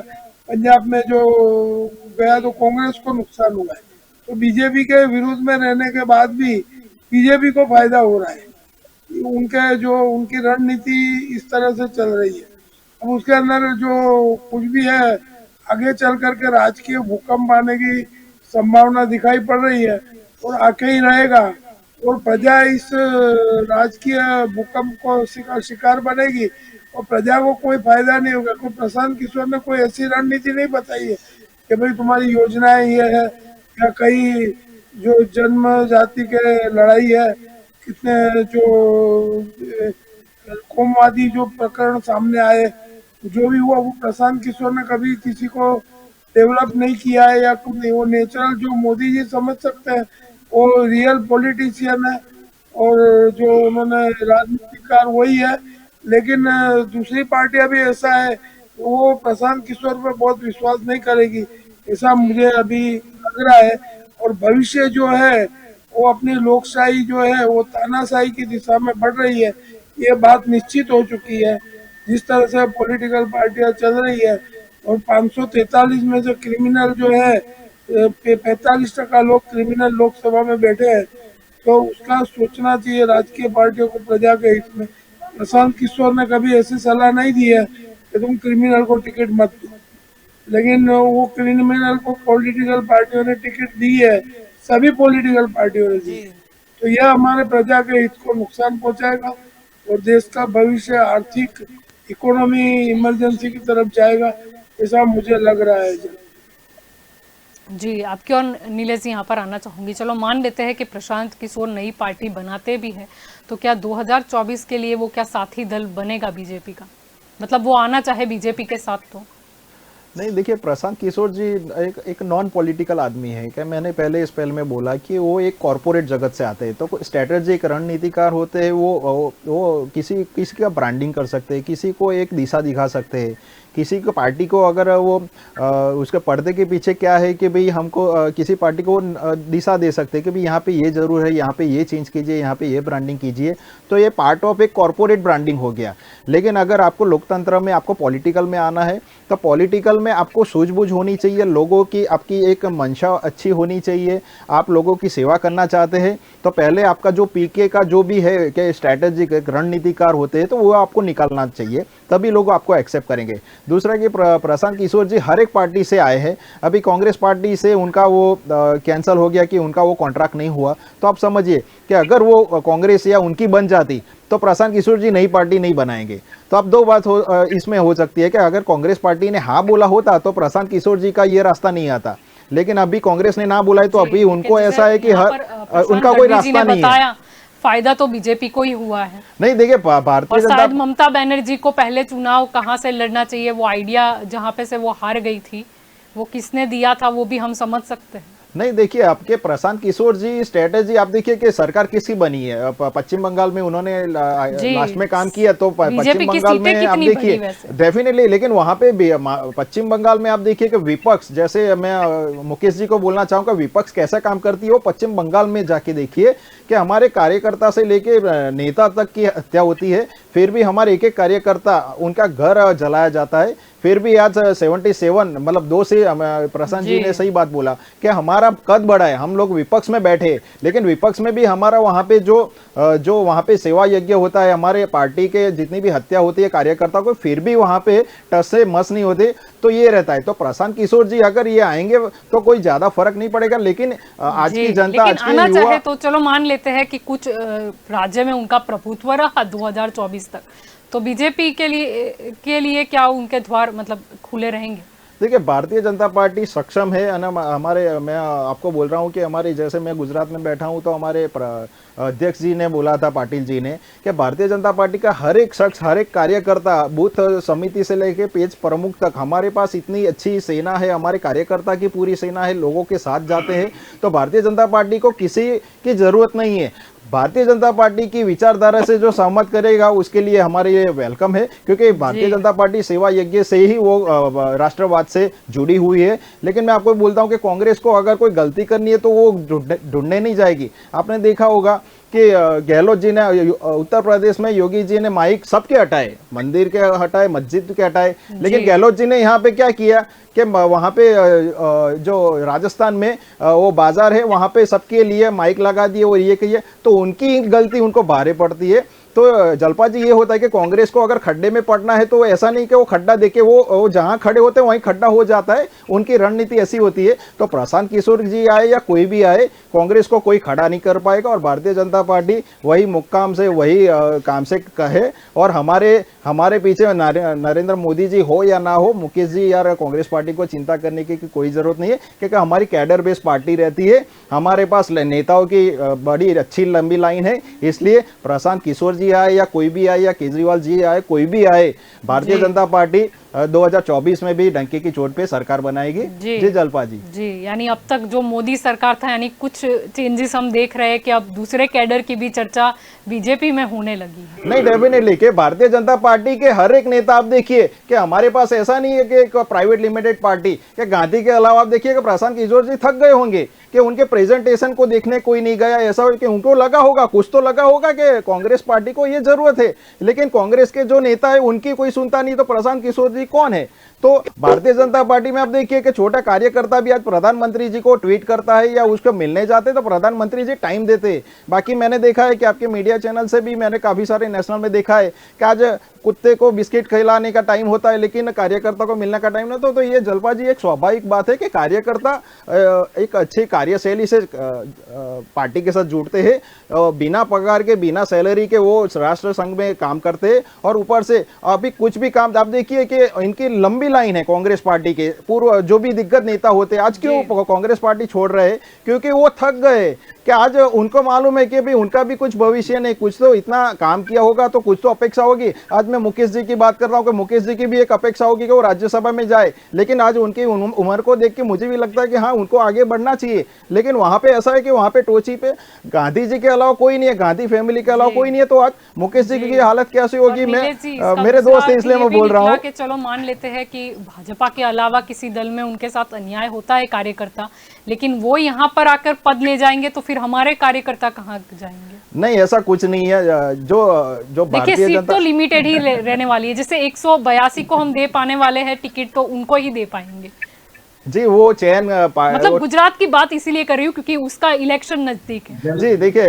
पंजाब में जो गया तो कांग्रेस को नुकसान हुआ है, तो बीजेपी के विरोध में रहने के बाद भी बीजेपी को फायदा हो रहा है। उनके जो उनकी रणनीति इस तरह से चल रही है। अब उसके अंदर जो कुछ भी है, आगे चल करके राजकीय भूकंप आने की संभावना दिखाई पड़ रही है, और आके ही रहेगा। और प्रजा इस राजकीय भूकंप को शिकार बनेगी, और प्रजा को कोई फायदा नहीं होगा। कोई प्रशांत किशोर ने कोई ऐसी रणनीति नहीं बताई है कि भाई तुम्हारी योजनाएं ये है, या कई जो जन्म जाति के लड़ाई है, कितने जो कौमवादी जो प्रकरण सामने आए, जो भी हुआ, वो प्रशांत किशोर ने कभी किसी को डेवलप नहीं किया है या कुछ नहीं। वो नेचुरल जो मोदी जी समझ सकते हैं, वो रियल पॉलिटिशियन है, और जो उन्होंने राजनीतिकार वही है। लेकिन दूसरी पार्टियां भी ऐसा है, वो प्रशांत किशोर पर बहुत विश्वास नहीं करेगी, ऐसा मुझे अभी लग रहा है। और भविष्य जो है वो अपनी लोकशाही जो है वो तानाशाही की दिशा में बढ़ रही है, ये बात निश्चित हो चुकी है। जिस तरह से पॉलिटिकल पार्टियां चल रही है, और 543 में से क्रिमिनल जो है 45% लोग क्रिमिनल लोकसभा में बैठे हैं, तो उसका सोचना चाहिए राजकीय पार्टियों को प्रजा के हित में। प्रशांत किशोर ने कभी ऐसी सलाह नहीं दी है कि तुम क्रिमिनल को टिकट मत दो, लेकिन वो क्रिमिनल को पॉलिटिकल पार्टियों ने टिकट दी है, सभी पॉलिटिकल पार्टियों ने दी है। तो यह हमारे प्रजा के हित को नुकसान पहुंचाएगा, और देश का भविष्य आर्थिक इकोनॉमी इमरजेंसी की तरफ जाएगा, ऐसा मुझे लग रहा है। जी, आपकी और नीलेश जी यहाँ पर आना चाहूंगी। चलो मान लेते हैं कि प्रशांत किशोर नई पार्टी बनाते भी हैं, तो क्या 2024 के लिए वो क्या साथी दल बनेगा बीजेपी का? मतलब वो आना चाहे बीजेपी के साथ तो? नहीं, देखिए, प्रशांत किशोर जी एक नॉन पॉलिटिकल आदमी है। क्या मैंने पहले इस पहल में बोला कि वो एक कॉरपोरेट जगत से आते हैं, तो स्ट्रेटेजिक रणनीतिकार होते हैं। वो किसी का ब्रांडिंग कर सकते हैं, किसी को एक दिशा दिखा सकते हैं, किसी को पार्टी को अगर वो उसके पर्दे के पीछे क्या है कि भाई हमको किसी पार्टी को दिशा दे सकते हैं कि भाई यहाँ पे ये जरूर है, यहाँ पे ये चेंज कीजिए, यहाँ पे ये ब्रांडिंग कीजिए। तो ये पार्ट ऑफ एक कॉरपोरेट ब्रांडिंग हो गया। लेकिन अगर आपको लोकतंत्र में, आपको पॉलिटिकल में आना है, तो पॉलिटिकल में आपको सूझबूझ होनी चाहिए, लोगों की आपकी एक मंशा अच्छी होनी चाहिए, आप लोगों की सेवा करना चाहते हैं, तो पहले आपका जो पीके का जो भी है कि स्ट्रैटेजिक रणनीतिकार होते हैं, तो वो आपको निकालना चाहिए, तभी लोग आपको एक्सेप्ट करेंगे। दूसरा कि प्रशांत किशोर जी हर एक पार्टी से आए हैं। अभी कांग्रेस पार्टी से उनका वो कैंसिल हो गया कि उनका वो कॉन्ट्रैक्ट नहीं हुआ, तो आप समझिए कि अगर वो कांग्रेस या उनकी बन जाती तो प्रशांत किशोर जी नई पार्टी नहीं बनाएंगे। तो अब दो बात इसमें हो सकती है कि अगर कांग्रेस पार्टी ने हाँ बोला होता तो प्रशांत किशोर जी का ये रास्ता नहीं आता, लेकिन अभी कांग्रेस ने ना बोला है, तो अभी उनको ऐसा है कि उनका कोई रास्ता नहीं है। फायदा तो बीजेपी को ही हुआ है। नहीं देखिए भारतीय और शायद जनता ममता बनर्जी को पहले चुनाव कहाँ से लड़ना चाहिए, वो आइडिया जहाँ पे से वो हार गई थी, वो किसने दिया था वो भी हम समझ सकते हैं। नहीं देखिए, आपके प्रशांत किशोर जी स्ट्रेटेजी आप देखिए कि सरकार किसकी बनी है। पश्चिम बंगाल में उन्होंने लास्ट में काम किया, तो पश्चिम बंगाल में आप देखिए डेफिनेटली, लेकिन वहां पे पश्चिम बंगाल में आप देखिए कि विपक्ष, जैसे मैं मुकेश जी को बोलना चाहूंगा, विपक्ष कैसा काम करती है वो पश्चिम बंगाल में जाके देखिए कि हमारे कार्यकर्ता से लेके नेता तक की हत्या होती है, फिर भी हमारे एक एक कार्यकर्ता उनका घर जलाया जाता है, फिर भी आज 77 मतलब 2 से प्रशांत जी ने सही बात बोला कि हमारा कद बढ़ा है, हम लोग विपक्ष में बैठे, लेकिन विपक्ष में भी हमारा वहां पे जो वहां पे सेवा यज्ञ होता है, हमारे पार्टी के जितनी भी हत्या होती है कार्यकर्ता को, फिर भी वहां पे टस से मस नहीं होते, तो ये रहता है। तो प्रशांत किशोर जी अगर ये आएंगे तो कोई ज्यादा फर्क नहीं पड़ेगा, लेकिन आज की जनता, आज के आना युवा, चाहे तो चलो मान लेते हैं कि कुछ राज्य में उनका प्रभुत्व रहा 2024 तक, तो बीजेपी के लिए क्या उनके द्वार मतलब खुले रहेंगे? देखिए भारतीय जनता पार्टी सक्षम है ना। हमारे, मैं आपको बोल रहा हूँ कि हमारे, जैसे मैं गुजरात में बैठा हूँ तो हमारे अध्यक्ष जी ने बोला था, पाटिल जी ने, कि भारतीय जनता पार्टी का हर एक शख्स, हर एक कार्यकर्ता, बूथ समिति से लेके पेज प्रमुख तक, हमारे पास इतनी अच्छी सेना है, हमारे कार्यकर्ता की पूरी सेना है, लोगों के साथ जाते हैं, तो भारतीय जनता पार्टी को किसी की जरूरत नहीं है। भारतीय जनता पार्टी की विचारधारा से जो सहमत करेगा उसके लिए हमारे ये वेलकम है, क्योंकि भारतीय जनता पार्टी सेवा यज्ञ से ही वो राष्ट्रवाद से जुड़ी हुई है। लेकिन मैं आपको बोलता हूं कि कांग्रेस को अगर कोई गलती करनी है तो वो ढूंढने नहीं जाएगी। आपने देखा होगा कि गहलोत जी ने उत्तर प्रदेश में, योगी जी ने माइक सबके हटाए, मंदिर के हटाए, मस्जिद के हटाए, लेकिन गहलोत जी ने यहाँ पे क्या किया कि वहाँ पे जो राजस्थान में वो बाजार है वहाँ पे सबके लिए माइक लगा दिए और ये किए, तो उनकी गलती उनको भारे पड़ती है। तो जलपा जी ये होता है कि कांग्रेस को अगर खड्डे में पड़ना है तो ऐसा नहीं कि वो खड्डा देके वो जहां खड़े होते हैं वहीं खड्डा हो जाता है, उनकी रणनीति ऐसी होती है। तो प्रशांत किशोर जी आए या कोई भी आए, कांग्रेस को कोई खड़ा नहीं कर पाएगा, और भारतीय जनता पार्टी वही मुक्काम से, वही काम से कहे। और हमारे पीछे नरेंद्र मोदी जी हो या ना हो, मुकेश जी या कांग्रेस पार्टी को चिंता करने की कोई जरूरत नहीं है, क्योंकि हमारी कैडर बेस्ड पार्टी रहती है, हमारे पास नेताओं की बड़ी अच्छी लंबी लाइन है। इसलिए प्रशांत किशोर जी आए या कोई भी आए, या केजरीवाल जी आए, कोई भी आए, भारतीय जनता पार्टी 2024 में भी डंके की चोट पे सरकार बनाएगी। जी जलपा जी। यानी अब तक जो मोदी सरकार था, यानी कुछ चेंजेस हम देख रहे हैं कि अब दूसरे कैडर की भी चर्चा बीजेपी में होने लगी है। नहीं डेफिनेटली कि भारतीय जनता पार्टी के हर एक नेता, आप देखिए कि हमारे पास ऐसा नहीं है कि एक प्राइवेट लिमिटेड पार्टी, कि गांधी के अलावा आप देखिए कि प्रशांत किशोर जी थक गए होंगे कि उनके प्रेजेंटेशन को देखने कोई नहीं गया, ऐसा कि उनको लगा होगा, कुछ तो लगा होगा कि कांग्रेस पार्टी को ये जरूरत है, लेकिन कांग्रेस के जो नेता है उनकी कोई सुनता नहीं, तो प्रशांत किशोर जी कौन है? तो भारतीय जनता पार्टी में आप देखिए कि छोटा कार्यकर्ता भी आज प्रधानमंत्री जी को ट्वीट करता है या उसको मिलने जाते तो प्रधानमंत्री जी टाइम देते। बाकी मैंने देखा है कि आपके मीडिया चैनल से भी मैंने काफी सारे नेशनल में देखा है कि आज कुत्ते को बिस्किट खिलाने का टाइम होता है लेकिन कार्यकर्ता को मिलने का टाइम नहीं। तो ये जलपा जी एक स्वाभाविक बात है कि कार्यकर्ता एक अच्छी कार्यशैली से पार्टी के साथ जुड़ते हैं, बिना पगार के, बिना सैलरी के वो राष्ट्र संघ में काम करते हैं, और ऊपर से अभी कुछ भी काम आप देखिए कि इनकी लंबी लाइन है कांग्रेस पार्टी के, पूर्व जो भी दिग्गज नेता होते हैं आज क्यों कांग्रेस पार्टी छोड़ रहे हैं? क्योंकि वो थक गए कि आज उनको मालूम है कि भाई उनका भी कुछ भविष्य नहीं, कुछ तो इतना काम किया होगा तो कुछ तो अपेक्षा होगी। आज मैं मुकेश जी की बात कर रहा हूँ कि मुकेश जी की भी एक अपेक्षा होगी कि वो राज्यसभा में जाए, लेकिन आज उनकी उम्र को देख के मुझे भी लगता है कि हाँ उनको आगे बढ़ना चाहिए, लेकिन वहां पे ऐसा है कि वहां पे टोची पे गांधी जी के अलावा कोई नहीं है, गांधी फैमिली के अलावा कोई नहीं है, तो आज मुकेश जी की हालत कैसी होगी? मैं मेरे दोस्त है इसलिए मैं बोल रहा हूँ। चलो मान लेते हैं कि भाजपा के अलावा किसी दल में उनके साथ अन्याय होता है कार्यकर्ता, लेकिन वो यहाँ पर आकर पद ले जाएंगे तो फिर हमारे कार्यकर्ता कहाँ जाएंगे? नहीं ऐसा कुछ नहीं है। जो देखिए सीट तो लिमिटेड ही रहने वाली है, जैसे 182 को हम दे पाने वाले हैं टिकट, तो उनको ही दे पाएंगे जी। वो चयन मतलब गुजरात की बात इसीलिए कर रही हूँ क्योंकि उसका इलेक्शन नजदीक है। जी देखिए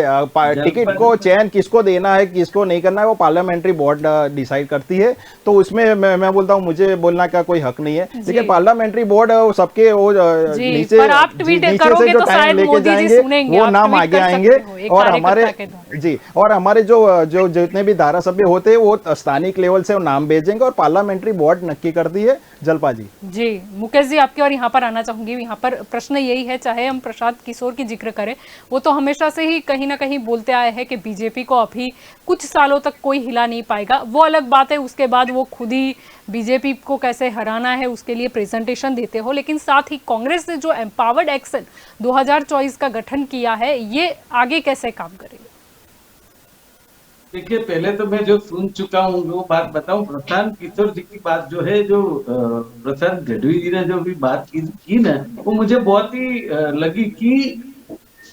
टिकट को चयन किसको देना है किसको नहीं करना है वो पार्लियामेंट्री बोर्ड डिसाइड करती है, तो उसमें मैं बोलता हूँ मुझे बोलना का कोई हक नहीं है, लेकिन पार्लियामेंट्री बोर्ड सबके वो नीचे पर आप ट्वीट करोगे तो शायद मोदी जी सुनेंगे, वो नाम आगे आएंगे। और हमारे जो जितने भी धारासभ्य होते हैं वो स्थानिक लेवल से नाम भेजेंगे और पार्लियामेंट्री बोर्ड नक्की करती है। जलपा जी। मुकेश जी आपके और यहाँ यहाँ पर आना चाहूंगी। यहाँ पर प्रश्न यही है, चाहे हम प्रशांत किशोर की जिक्र करें, वो तो हमेशा से ही कहीं ना कहीं बोलते आए हैं कि बीजेपी को अभी कुछ सालों तक कोई हिला नहीं पाएगा। वो अलग बात है, उसके बाद वो खुद ही बीजेपी को कैसे हराना है उसके लिए प्रेजेंटेशन देते हो, लेकिन साथ ही कांग्रेस ने जो एम्पावर्ड एक्शन 2024 का गठन किया है, ये आगे कैसे काम करेगा? देखिए, पहले तो मैं जो सुन चुका हूँ वो बात बताऊं। प्रशांत किशोर जी की बात जो है, जो प्रशांत गढ़वी जी ने जो भी बात की ना, वो मुझे बहुत ही लगी कि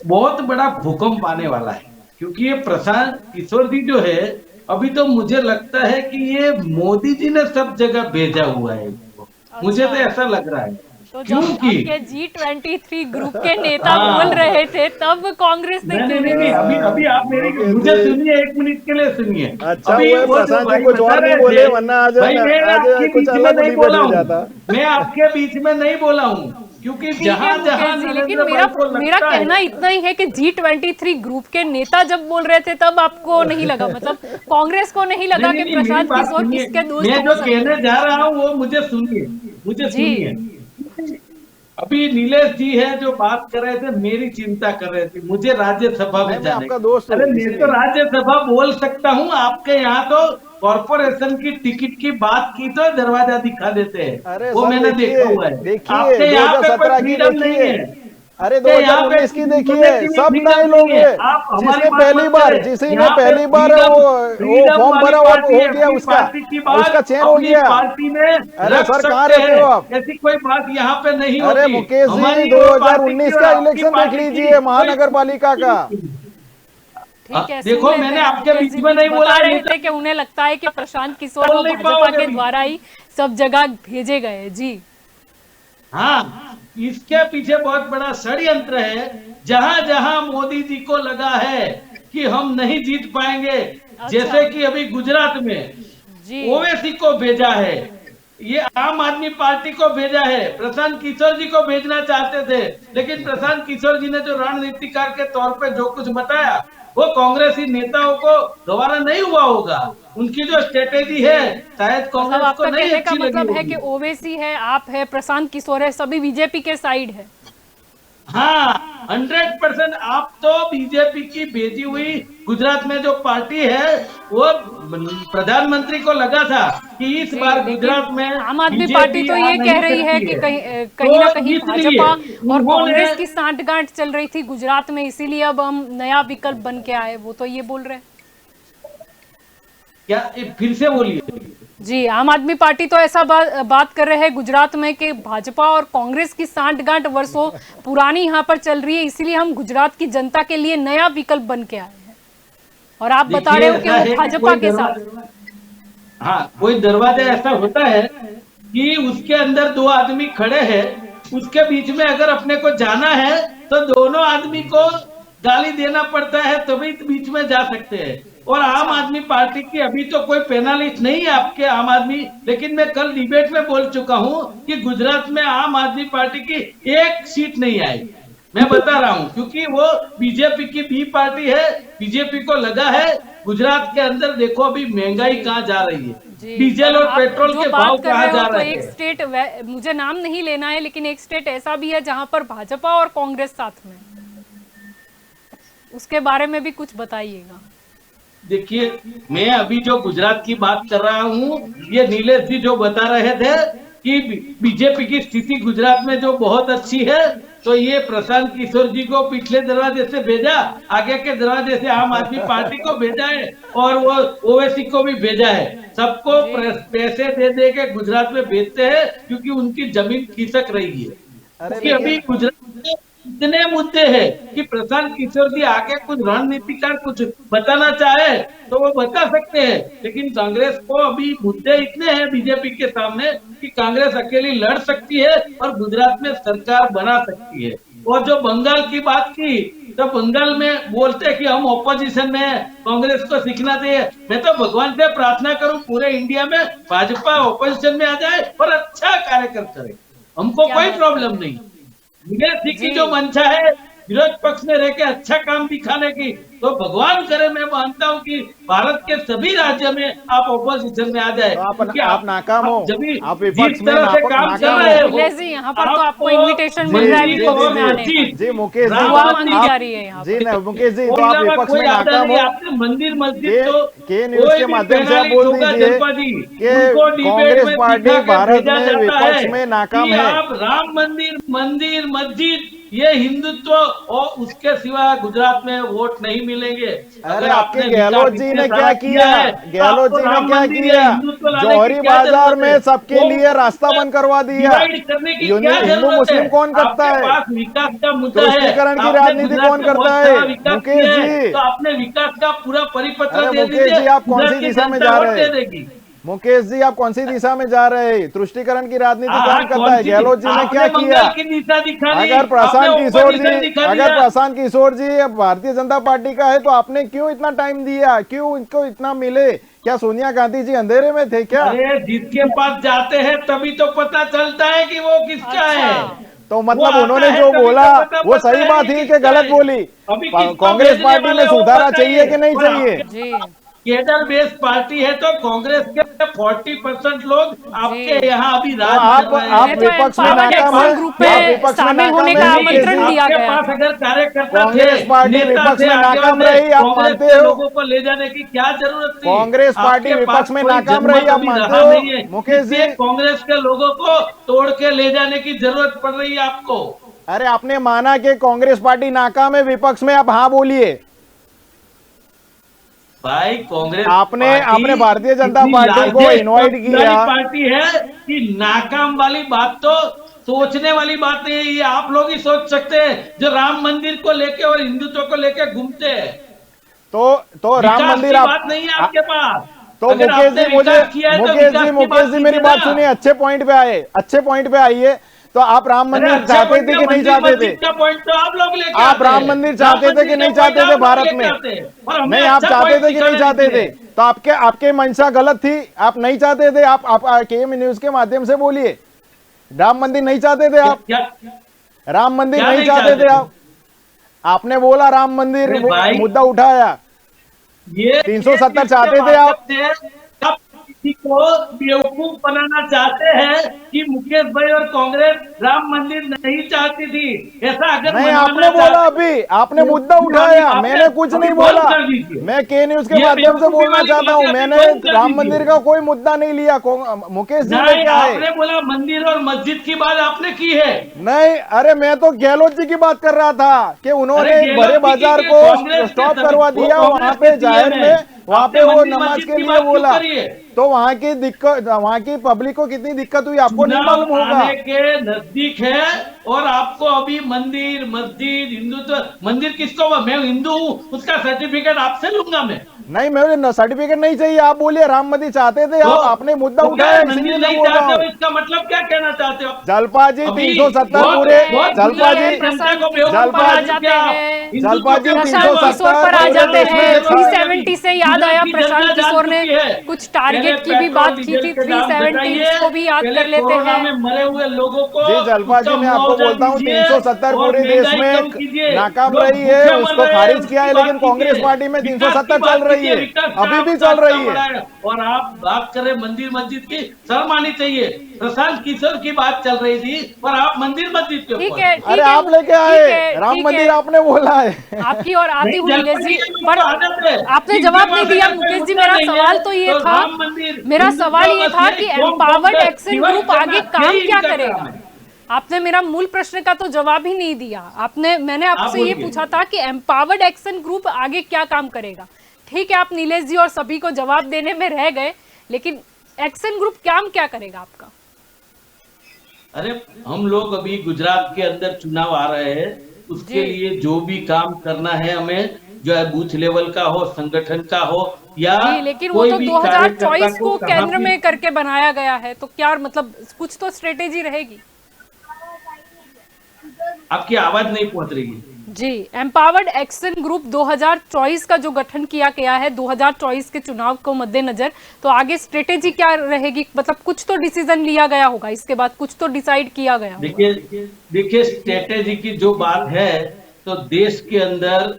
बहुत बड़ा भूकंप आने वाला है। क्योंकि ये प्रशांत किशोर जी जो है, अभी तो मुझे लगता है कि ये मोदी जी ने सब जगह भेजा हुआ है इसको। मुझे तो ऐसा लग रहा है। तो जब क्योंकि आपके G23 ग्रुप के नेता बोल रहे थे तब कांग्रेस ने क्यों नहीं, अभी आप मेरी मुझे सुनिए, 1 मिनट के लिए सुनिए। अच्छा, अभी वो वो जो प्रशांत जी भाई कुछ और बता नहीं रहे बोले, थे, वरना आज भाई मैं आज आपके कुछ बीच में अलग नहीं डिबेट बोला हो हूँ, जाता। मैं आपके बीच में नहीं बोला हूँ, क्योंकि ठीक है जहां जहां मुकेश जी, लेकिन नरेंद्र मेरा भाई को मेरा लगता कहना है, इतना ही है कि G23 ग्रुप के नेता जब बोल रहे थे तब आपको नहीं लगा, मतलब कांग्रेस को नहीं लगा कि मेरी प्रशांत बात किशोर सुनिए। किसके दोस्त मैं हो जो सकते कहने हैं? जा रहा हूँ वो मुझे सुनिए, मुझे जी। सुनिए। अभी नीलेश जी है जो बात कर रहे थे, मेरी चिंता कर रहे थे मुझे राज्यसभा में मैं जाने आपका की। दोस्त हूँ, अरे मैं इसलिए। तो राज्यसभा बोल सकता हूँ, आपके यहाँ तो कॉर्पोरेशन की टिकट की बात की तो दरवाजा दिखा देते हैं, अरे वो सर मैंने देखिए, देखा हुआ है। देखिए आपके यहाँ पे कोई 2017 की फ्रीडम नहीं देखिए, है। अरे आपके यहाँ पे 2019 की देखिए, relatively सब freedom नए लोग नहीं है। हैं। आप हमारी जिसने बात पहली मत बार करें। जिसी ने यहाँ पे पहली बार वो फॉर्म वाली भरा वो पार्टी हो है, गया अपनी उसका, पार्टी की और उसका बात चयन हो अपनी गया। पार्टी में अरे रख सर, कहाँ सकते रहते हो हैं, आप? ऐसी कोई बात यहाँ पे नहीं अरे होती। मुकेश जी, हमारी और पार्टी की 2019 और का आपकी इलेक्शन देख पार्टी की लीजिए, महानगर पालिका का। ठीक है, सुन देखो, लेते मैंने हैं। आपके मुकेश बीच जी में कुछ नहीं बता बोला, रहे नहीं थे कि उन्हें लगता है कि प्रशांत किशोर बोल वो नहीं भाजपा पाओगे के अभी। द्वारा ही सब जगह भेजे गए। जी हाँ, इसके पीछे बहुत बड़ा षड्यंत्र है। जहां जहां मोदी जी को लगा है कि हम नहीं जीत पाएंगे, जैसे कि अभी गुजरात में जी ओवैसी को भेजा है, ये आम आदमी पार्टी को भेजा है, प्रशांत किशोर जी को भेजना चाहते थे, लेकिन प्रशांत किशोर जी ने जो रणनीतिकार के तौर पे जो कुछ बताया, वो कांग्रेसी नेताओं को दोबारा नहीं हुआ होगा। उनकी जो स्ट्रेटेजी है शायद मतलब कांग्रेस को आपका नहीं कहने का अच्छी लगी मतलब है होगी। कि ओवैसी है, आप है, प्रशांत किशोर है, सभी बीजेपी के साइड है। हाँ, 100% आप तो बीजेपी की भेजी हुई गुजरात में जो पार्टी है, वो प्रधानमंत्री को लगा था कि इस जी, बार लेकिन गुजरात में आम आदमी बीजेपी पार्टी तो आ ये नहीं कह रही है सकती कि है। कहीं ना तो कहीं इसलिए भाजपा और उन्होंने- कांग्रेस की सांठगांठ चल रही थी गुजरात में, इसीलिए अब हम नया विकल्प बन के आए, वो तो ये बोल रहे हैं। क्या फिर से बोलिए? जी, आम आदमी पार्टी तो ऐसा बात कर रहे हैं गुजरात में कि भाजपा और कांग्रेस की सांठगांठ वर्षों पुरानी यहाँ पर चल रही है, इसीलिए हम गुजरात की जनता के लिए नया विकल्प बन के आए हैं, और आप बता रहे हो कि ऐसा है वो कि भाजपा कोई के दरवाजा- साथ। हाँ, कोई दरवाजा ऐसा होता है कि उसके अंदर 2 आदमी खड़े हैं, उसके बीच में अगर अपने को जाना है तो दोनों आदमी को गाली देना पड़ता है, तभी बीच में जा सकते हैं। और आम आदमी पार्टी की अभी तो कोई पेनालिस्ट नहीं है आपके आम आदमी, लेकिन मैं कल डिबेट में बोल चुका हूं कि गुजरात में आम आदमी पार्टी की 1 सीट नहीं आई। मैं बता रहा हूं, क्योंकि वो बीजेपी की बी पार्टी है। बीजेपी को लगा है गुजरात के अंदर देखो अभी महंगाई कहाँ जा रही है, डीजल और आप पेट्रोल जो के बात भाव कर कहाँ रहे हो जा तो रहे एक हैं। स्टेट, मुझे नाम नहीं लेना है, लेकिन एक स्टेट ऐसा भी है जहां पर भाजपा और कांग्रेस साथ में, उसके बारे में भी कुछ बताइएगा। देखिए, मैं अभी जो गुजरात की बात कर रहा हूँ, ये नीलेश जी जो बता रहे थे कि बीजेपी की स्थिति गुजरात में जो बहुत अच्छी है, तो ये प्रशांत किशोर जी को पिछले दरवाजे से भेजा, आगे के दरवाजे से आम आदमी पार्टी को भेजा है, और वो ओवैसी को भी भेजा है। सबको पैसे दे दे के गुजरात में भेजते हैं, क्योंकि उनकी जमीन खिसक रही है। क्योंकि अभी गुजरात में इतने मुद्दे हैं कि प्रशांत किशोर जी आगे कुछ रणनीतिकार कुछ बताना चाहे तो वो बता सकते हैं, लेकिन कांग्रेस को अभी मुद्दे इतने हैं बीजेपी के सामने कि कांग्रेस अकेली लड़ सकती है और गुजरात में सरकार बना सकती है। और जो बंगाल की बात की, तो बंगाल में बोलते हैं कि हम ऑपोजिशन में हैं, कांग्रेस को सीखना चाहिए। मैं तो भगवान से प्रार्थना करूं पूरे इंडिया में भाजपा ऑपोजिशन में आ जाए और अच्छा कार्य करे, हमको कोई प्रॉब्लम नहीं। नीलेश जी की जो मंशा है विरोध पक्ष में रह के अच्छा काम दिखाने की, तो भगवान करे, मैं मानता हूँ कि भारत के सभी राज्यों में आप ऑपोजिशन में आ जाए। तो क्योंकि आप नाकाम हो, जब भी आप विपक्ष जिस में तरह से काम नाकाम कर हो। रहे हो, अखिलेश जी, यहाँ पर तो आपको invitation मिल रहा है विपक्ष में आने का। जी मुकेश जी, दुआ मांगी जा रही है यहाँ जी नहीं मुकेश जी, कोई तो आप इलाका विपक्ष कोई में आता नाकाम नहीं, हो। आपने मंदिर मस्जिद तो के न्यूज कोई के भी माध्यम से आप पैनाली बोल होगा दीजिए जनपा जी, कि उनको डिबेट कांग्रेस में पार्टी दिखा के भारत भेजा में जाता विपक्ष है में नाकाम कि है। आप राम मंदिर मस्जिद ये हिंदुत्व और उसके सिवा गुजरात में वोट नहीं मिलेंगे। अरे अगर आपके आपने गहलोत विकास जी इतने ने क्या सारा किया, है, तो गहलोत आपको जी ने राम क्या मंदिर किया, या हिंदुत्व लाने की जौहरी क्या बाजार जरूरत है? में सबके वो लिए रास्ता बंद करवा दिया। डिवाइड करने की क्या हिंदू जरूरत मुस्लिम है? कौन करता आपके है? पास विकास का मुद्दा है, तुष्टीकरण की आपने राजनीति गुजरात कौन में करता बहुत है? सारा विकास मुकेश किया है, जी, तो आपने विकास का पूरा परिपत्र अरे दे मुकेश दीजिए, जी, आप कौन सी गुजरात की दिशा में जनता जा वोट रहे दे हैं? देगी। मुकेश जी, आप कौन सी दिशा में जा रहे हैं? तुष्टीकरण की राजनीति हाँ, कौन करता कौन है? सी? गहलोत जी ने आपने क्या किया? मंगल की दिशा दिखा दी, अगर प्रशांत आपने किशोर opposition जी, दिखा अगर दिया। प्रशांत किशोर जी भारतीय जनता पार्टी का है, तो आपने क्यों इतना टाइम दिया? क्यों इनको इतना मिले? क्या सोनिया गांधी जी अंधेरे में थे क्या? अरे जिसके पास जाते हैं तभी तो पता चलता है कि वो किसका है। तो वो मतलब आता उन्होंने है जो तभी तो बोला पता वो पड़ता सही है बात कि थी कि किसका गलत है। बोली? अभी किसको कांग्रेस भेजने पार्टी वाले में हो सुधारा बताइए। चाहिए कि नहीं और चाहिए? आपके जी केडर बेस्ड पार्टी है तो कांग्रेस के 40% लोग आपके यहाँ अभी राज आप- कर रहे आप हैं। तो विपक्ष में एम्पावर्ड नाकाम एक्शन है, ग्रुप आप में विपक्ष में शामिल होने नाकाम का है, आमंत्रण मुकेश जी। दिया आपके गया पास था। अगर कार्यकर्ता थे, कांग्रेस पार्टी नेता विपक्ष थे, में आगे नाकाम थे, रही, आप कांग्रेस मानते के हो? लोगों को ले जाने की क्या जरूरत थी? कांग्रेस पार्टी आपके विपक्ष पास में कोई नाकाम जनमत रही, आप अभी मानते रहा हो? नहीं है, मुकेश जी, इसलिए कांग्रेस के लोगों को तोड़ के ले जाने की जरूरत पड़ रही है आपको। अरे आपने माना कि कांग्रेस पार्टी नाकाम है विपक्ष में, आप हाँ बोलिए। भाई कांग्रेस आपने भारतीय जनता इतनी पार्टी को largest इनवाइट वाली किया। पार्टी है कि नाकाम वाली बात तो सोचने वाली बात नहीं है, ये आप लोग ही सोच सकते हैं जो राम मंदिर को लेके और हिंदुत्व को लेके घूमते हैं। तो राम विकास मंदिर की आप, बात नहीं है आपके पास। तो अगर मुकेश आपने जी मुझे, विकास किया है तो मुकेश विकास की बात मेरी कीजिए बात ना। सुनिए, अच्छे पॉइंट पे आए, अच्छे पॉइंट पे आइए। तो आप राम अरे मंदिर अच्छा चाहते पॉइंट थे है, कि नहीं मंदिर चाहते थे? मस्जिद का पॉइंट तो आप लोग लेके आप आते राम हैं। मंदिर चाहते राम थे कि मंदिर नहीं का चाहते point थे आप लोग भारत लेके में? आते हैं। और हमें नहीं, आप अच्छा चाहते point थे कि नहीं दिखाने चाहते थे? दीजिए। तो आपके मंशा गलत थी, आप नहीं चाहते थे। आप केएम न्यूज के माध्यम से बोलिए, राम मंदिर नहीं चाहते थे आप? क्या राम मंदिर क्या नहीं नहीं चाहते चाहते थे थे? आप? आपने बोला राम मंदिर अरे भाई, मुद्दा उठाया, ये 370 चाहते थे आप? आप किसी को बेवकूफ बनाना चाहते हैं कि मुकेश भाई और कांग्रेस राम मंदिर नहीं चाहती थी, ऐसा अगर नहीं, मनवाना आपने बोला चाहते- अभी, आपने मुद्दा आपने- उठाया, आपने- मैंने कुछ अभी नहीं बंद बोला। कर दीजिए। मैं के न्यूज के ये माध्यम से बेवकूफी बोलना वाली चाहता हूँ, बातें मैंने अभी बंद कर राम दीजिए। मंदिर का कोई मुद्दा नहीं लिया। मुकेश जी ने नहीं, क्या है? आपने बोला मंदिर और मस्जिद की बात आपने की है। नहीं, अरे मैं तो गहलोत जी की बात कर रहा था कि उन्होंने अरे गहलोत बड़े जी बाजार की को कांग्रेस के स्टॉप सभी- करवा वो दिया, कांग्रेस वहां के पे CM जाहिर है। में, वहां आपने पे वो मंदिर नमाज मस्जिद के की लिए बात क्यों बोला। करी है? तो वहां की दिक्कत, वहां की पब्लिक को कितनी दिक्कत हुई आपको नहीं चुनाव मालूम होगा? आने के नजदीक है और आपको अभी मंदिर मस्जिद हिंदुत्व, मंदिर किसको, मैं हिंदू हूँ उसका सर्टिफिकेट आपसे लूंगा मैं। नहीं, मुझे सर्टिफिकेट नहीं चाहिए। आप बोलिए राम मंदिर चाहते थे, तो- आपने मुद्दा तो क्या उठाया, मंदिर इसलिए मैं नहीं बोल रहा चाहते हो, हूँ। इसका मतलब क्या कहना चाहते हो? जलपा जी अभी 370 बहुत- पूरे, बहुत जलपा गुजरात जी, की जनता को बेवकूफ जलपा बना जी- चुके आप। हिंदुत्व जलपा जी के प्रशांत 370 किशोर पर आ जाते पूरे हैं। देश में 370 से याद आया, गुजरात की प्रशांत जनता जान किशोर ने चुकी है। कुछ टारगेट की पहले भी बात पेट्रोल की थी, डीजल के दाम 370 घटाइए, को भी याद पहले कर लेते कोरोना हैं। में मरे हुए लोगों को जी जलपा जी, उसका मैं आपको मुआवजा बोलता हूँ दीजिए 370 और पूरे देश महंगाई कम में कीजिए। नाकाम लोग रही भूखे है, मर उसको रहे हैं, खारिज उसकी किया है, बात लेकिन कांग्रेस कीजिए। पार्टी में विकास 370 की बात चल रही कीजिए, है, विकास अभी भी विकास चल रही का है। बड़ा है। और आप बात करें मंदिर मस्जिद की, शर्म आनी चाहिए। प्रशांत किशोर की बात चल रही थी और आप मंदिर मस्जिद के ठीक ऊपर। है, अरे आप लेके आए, राम मंदिर आपने बोला है। आपकी और आती नहीं, हूँ जलपा नीलेश जी, जी के पर आदत है। आपने इनके जवाब पास नहीं दिया अगर कोई मुकेश जी। मुद्दा मेरा नहीं है, सवाल तो ये तो था, राम मंदिर, मेरा हिंदुत्व सवाल ये था बस कि यही दो एम्पावर्ड वक्त एक्शन डिवाइड ग्रुप आगे करना, काम यही क्या इनका करेगा? काम है। आपने मेरा मूल प्रश्न का तो जवाब ही नहीं दिया। मैंने आपसे ये बोलिए। पूछा था कि एम्पावर्ड एक्शन ग्रुप आगे क्या काम करेगा। ठीक है, आप नीलेश जी और सभी को जवाब देने में रह गए, लेकिन एक्शन ग्रुप काम क्या करेगा आपका? अरे हम लोग अभी गुजरात के अंदर चुनाव आ रहे हैं, उसके जी। लिए जो भी काम करना है हमें, जो है बूथ लेवल का हो, संगठन का हो या जी, लेकिन वो कोई तो भी 2024 कार्यकर्ता को कहाँ केंद्र भी- में करके बनाया गया है, तो क्या मतलब कुछ तो स्ट्रेटेजी रहेगी? आपकी आवाज नहीं पहुंच रही है। जी, एम्पावर्ड एक्शन ग्रुप 2024 का जो गठन किया गया है 2024 के चुनाव को मद्देनजर, तो आगे स्ट्रेटेजी क्या रहेगी? मतलब कुछ तो डिसीजन लिया गया होगा, इसके बाद कुछ तो डिसाइड किया गया होगा। देखिए स्ट्रेटेजी की जो बात है तो देश के अंदर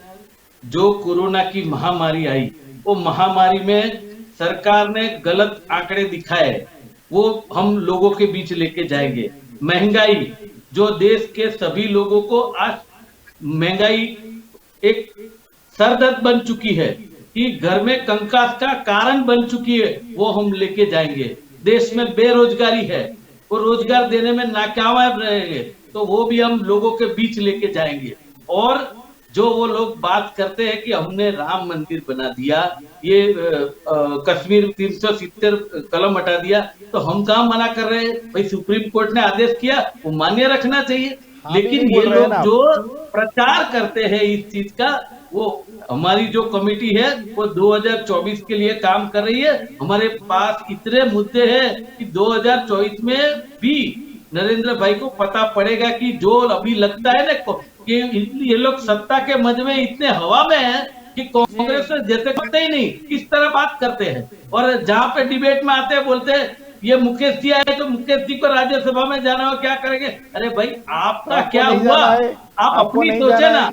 जो कोरोना की महामारी आई, वो महामारी में सरकार ने गलत आंकड़े दिखाए, वो हम लोगों के बीच लेके जाएंगे। महंगाई, जो देश के सभी लोगों को आज महंगाई एक सरदर्द बन चुकी है, कि घर में कंकास का कारण बन चुकी है, वो हम लेके जाएंगे। देश में बेरोजगारी है, वो रोजगार देने में नाकामयाब रहेंगे, तो वो भी हम लोगों के बीच लेके जाएंगे। और जो वो लोग बात करते हैं कि हमने राम मंदिर बना दिया, ये कश्मीर 370 कलम हटा दिया, तो हम कहाँ मना कर रहे हैं भाई? सुप्रीम कोर्ट ने आदेश किया, वो मान्य रखना चाहिए। लेकिन ये लोग जो प्रचार करते हैं इस चीज का, वो हमारी जो कमेटी है वो 2024 के लिए काम कर रही है। हमारे पास इतने मुद्दे हैं कि 2024 में भी नरेंद्र भाई को पता पड़ेगा कि जो अभी लगता है ना कि ये लोग सत्ता के मज में इतने हवा में है कि कांग्रेस जैसे करते ही नहीं, इस तरह बात करते हैं। और जहां पे डिबेट में आते हैं बोलते हैं ये मुकेश जी आए तो मुकेश जी को राज्यसभा में जाना हो, क्या करेंगे? अरे भाई आपका क्या हुआ? आप अपनी सोचे ना।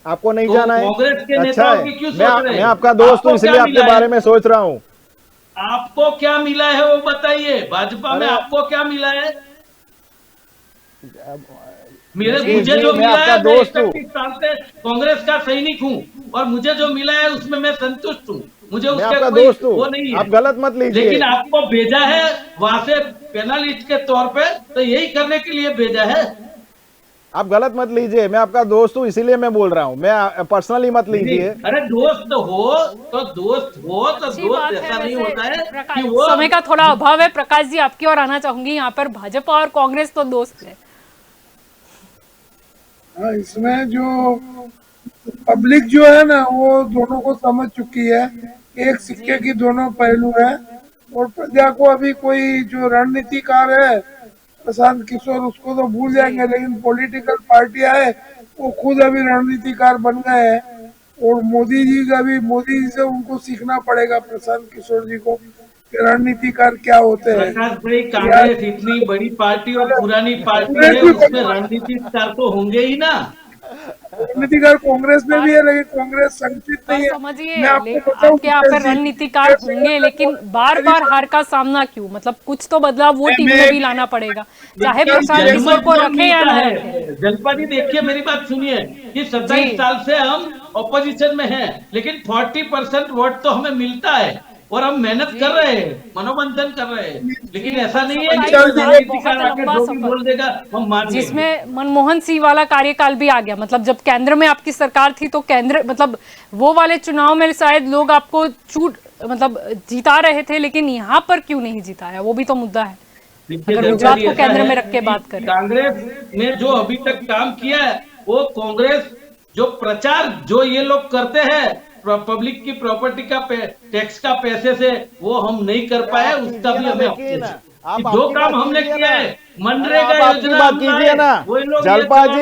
आपको नहीं तो जाना है? कांग्रेस के अच्छा नेताओं की क्यों सोच रहे हैं? मैं आपका दोस्त हूँ, इसलिए आपके बारे में सोच रहा हूँ। आपको क्या मिला है वो बताइए। भाजपा में आपको क्या मिला है? मुझे जो मिला है, मैं 31 साल से कांग्रेस का सैनिक हूँ और मुझे जो मिला है उसमें मैं संतुष्ट हूँ। मुझे उसका कोई वो नहीं है। आप गलत मत लीजिए। लेकिन आपको भेजा है वहां से पेनलिस्ट के तौर पे, तो यही करने के लिए भेजा है। आप गलत मत लीजिए, मैं आपका दोस्त हूँ इसीलिए मैं बोल रहा हूँ, मैं पर्सनली मत लीजिए। अरे दोस्त हो तो दोस्त ऐसा नहीं होता है कि वो। समय का थोड़ा अभाव है। प्रकाश जी आपकी ओर आना चाहूंगी। यहाँ पर भाजपा और कांग्रेस तो दोस्त है। हाँ, इसमें जो पब्लिक जो है ना वो दोनों को समझ चुकी है, एक सिक्के की दोनों पहलू है। और प्रजा को अभी कोई जो रणनीतिकार है प्रशांत किशोर, उसको तो भूल जाएंगे, लेकिन पॉलिटिकल पार्टियां है वो खुद अभी रणनीतिकार बन गए हैं। और मोदी जी से उनको सीखना पड़ेगा, प्रशांत किशोर जी को, कि रणनीतिकार क्या होते हैं। प्रकाश भाई, कांग्रेस इतनी बड़ी पार्टी और पुरानी पार्टी है, उसमें रणनीतिकार तो होंगे ही ना। रणनीतिकार कांग्रेस में भी है, लेकिन कांग्रेस संगठित नहीं है। समझिए, आपके यहाँ पर रणनीतिकार होंगे, लेकिन बार बार हार का सामना क्यों? मतलब कुछ तो बदलाव वो टीम में भी लाना पड़ेगा, चाहे प्रशांत किशोर को रखे या ना रखे। जलपा जी देखिए, मेरी बात सुनिए कि 27 साल से हम ऑपोजिशन में हैं, लेकिन 40% वोट तो हमें मिलता है और हम मेहनत कर रहे हैं, मनोमंथन कर रहे हैं। लेकिन ऐसा नहीं है कि जो भी बोल देगा हम मान लेंगे। जिसमें मनमोहन सिंह वाला कार्यकाल भी आ गया। मतलब जब केंद्र में आपकी सरकार थी तो केंद्र मतलब वो वाले चुनाव में शायद लोग आपको जीता रहे थे, लेकिन यहाँ पर क्यों नहीं जिताया, वो भी तो मुद्दा है। अगर गुजरात को केंद्र में रख के बात करें, कांग्रेस ने जो अभी तक काम किया है, वो कांग्रेस जो प्रचार जो ये लोग करते हैं पब्लिक की प्रॉपर्टी का टैक्स का पैसे से, वो हम नहीं कर पाए। उसका भी हमें जो काम हमने किया है, मनरेगा योजना बात कीजिए ना। जलपा जी,